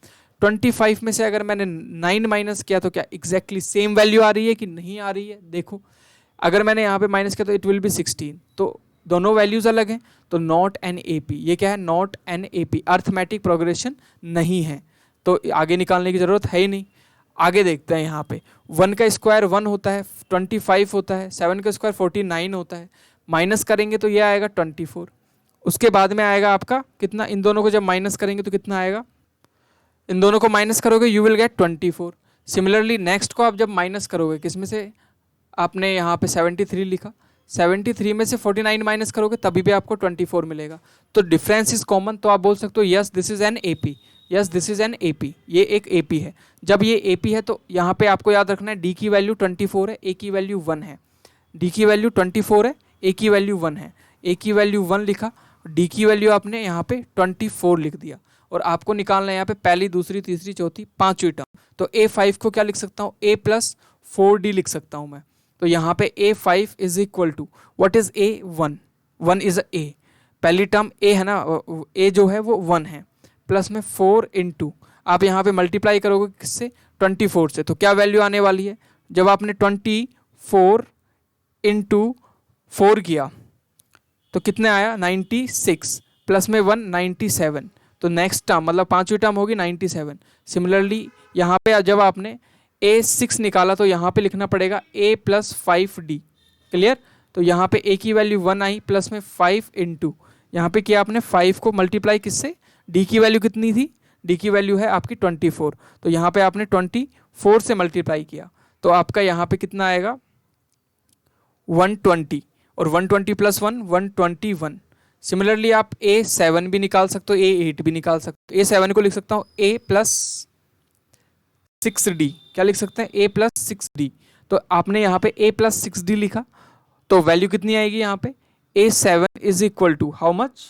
25 में से अगर मैंने 9 माइनस किया तो क्या एग्जैक्टली सेम वैल्यू आ रही है कि नहीं आ रही है, देखो अगर मैंने यहाँ पे माइनस किया तो इट विल बी 16, तो दोनों वैल्यूज अलग हैं, तो नॉट एन AP, ये क्या है, not an AP, arithmetic progression नहीं है, तो आगे निकालने की जरूरत है ही नहीं। आगे देखते हैं, यहाँ पे 1 का स्क्वायर 1 होता है, 25 होता है, 7 का स्क्वायर 49 होता है, माइनस करेंगे तो ये आएगा 24, उसके बाद में आएगा आपका कितना, इन दोनों को जब माइनस करेंगे तो कितना आएगा, इन दोनों को माइनस करोगे you will get 24। Similarly next को आप जब माइनस करोगे, किसमें से, आपने यहाँ पे 73 लिखा, 73 में से 49 माइनस करोगे तभी भी आपको 24 मिलेगा, तो डिफरेंस इज कॉमन, तो आप बोल सकते हो yes this is an AP, yes this is an AP, ये एक AP है। जब ये AP है तो यहाँ पे आपको याद रखना है d की वैल्यू 24 है, a की वैल्यू 1 है, d की वैल्यू 24 है, a की वैल्यू 1 है, a की वैल्यू 1 लिखा, d की वैल्यू आपने यहाँ पे 24 लिख दिया, और आपको निकालना है यहाँ पे पहली, दूसरी, तीसरी, चौथी, पांचवी टर्म, तो a5 को क्या लिख सकता हूँ, a + 4d लिख सकता हूँ मैं, तो यहाँ पे a5 is equal to what is a1, 1 is a, पहली टर्म a है ना, a जो है वो 1 है, प्लस में 4 × आप यहाँ पे मल्टीप्लाई करोगे किससे, 24 से, तो क्या वैल्यू आने वाली है, जब आपने 24 × 4 किया तो कितने आया, 96, प्लस में 1 97, तो नेक्स्ट टर्म मतलब पांचवी टर्म होगी 97। सिमिलरली यहाँ पे जब आपने a6 निकाला तो यहाँ पे लिखना पड़ेगा a + 5d, क्लियर, तो यहाँ पे ए की वैल्यू 1 आई, प्लस में 5 इंटू यहाँ पे किया आपने 5 को मल्टीप्लाई किससे, डी की वैल्यू कितनी थी, डी की वैल्यू है आपकी 24, तो यहाँ पे आपने 24 से मल्टीप्लाई किया, तो आपका यहाँ पे कितना आएगा 120, और 120 प्लस 1 121। सिमिलरली आप A7 भी निकाल सकते हो, A8 भी निकाल सकते हो। A7 को लिख सकता हूँ A प्लस 6D, क्या लिख सकते हैं A प्लस 6D। तो आपने यहाँ पे A प्लस 6D लिखा, तो वैल्यू कितनी आएगी यहाँ पे, A7 is equal to how much,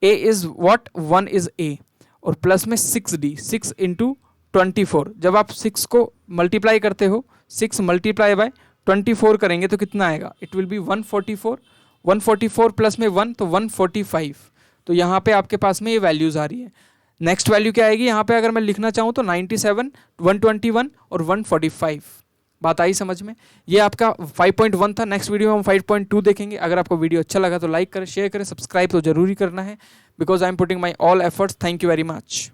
A is what 1 is A, और प्लस में 6D, 6 इंटू 24। जब आप 6 को मल्टीप्लाई करते हो, 6 मल्टीप्लाई बाय 24 करेंगे तो कितना आएगा, इट विल बी 144, 144 प्लस में 1 तो 145। तो यहाँ पे आपके पास में ये वैल्यूज़ आ रही है। नेक्स्ट वैल्यू क्या आएगी यहाँ पे, अगर मैं लिखना चाहूँ तो 97, 121 और 145। बात आई समझ में। ये आपका 5.1 था। नेक्स्ट वीडियो में हम 5.2 देखेंगे। अगर आपको वीडियो अच्छा लगा तो लाइक करें, शेयर करें, सब्सक्राइब तो जरूरी करना है, because I am putting my all efforts. Thank you very much.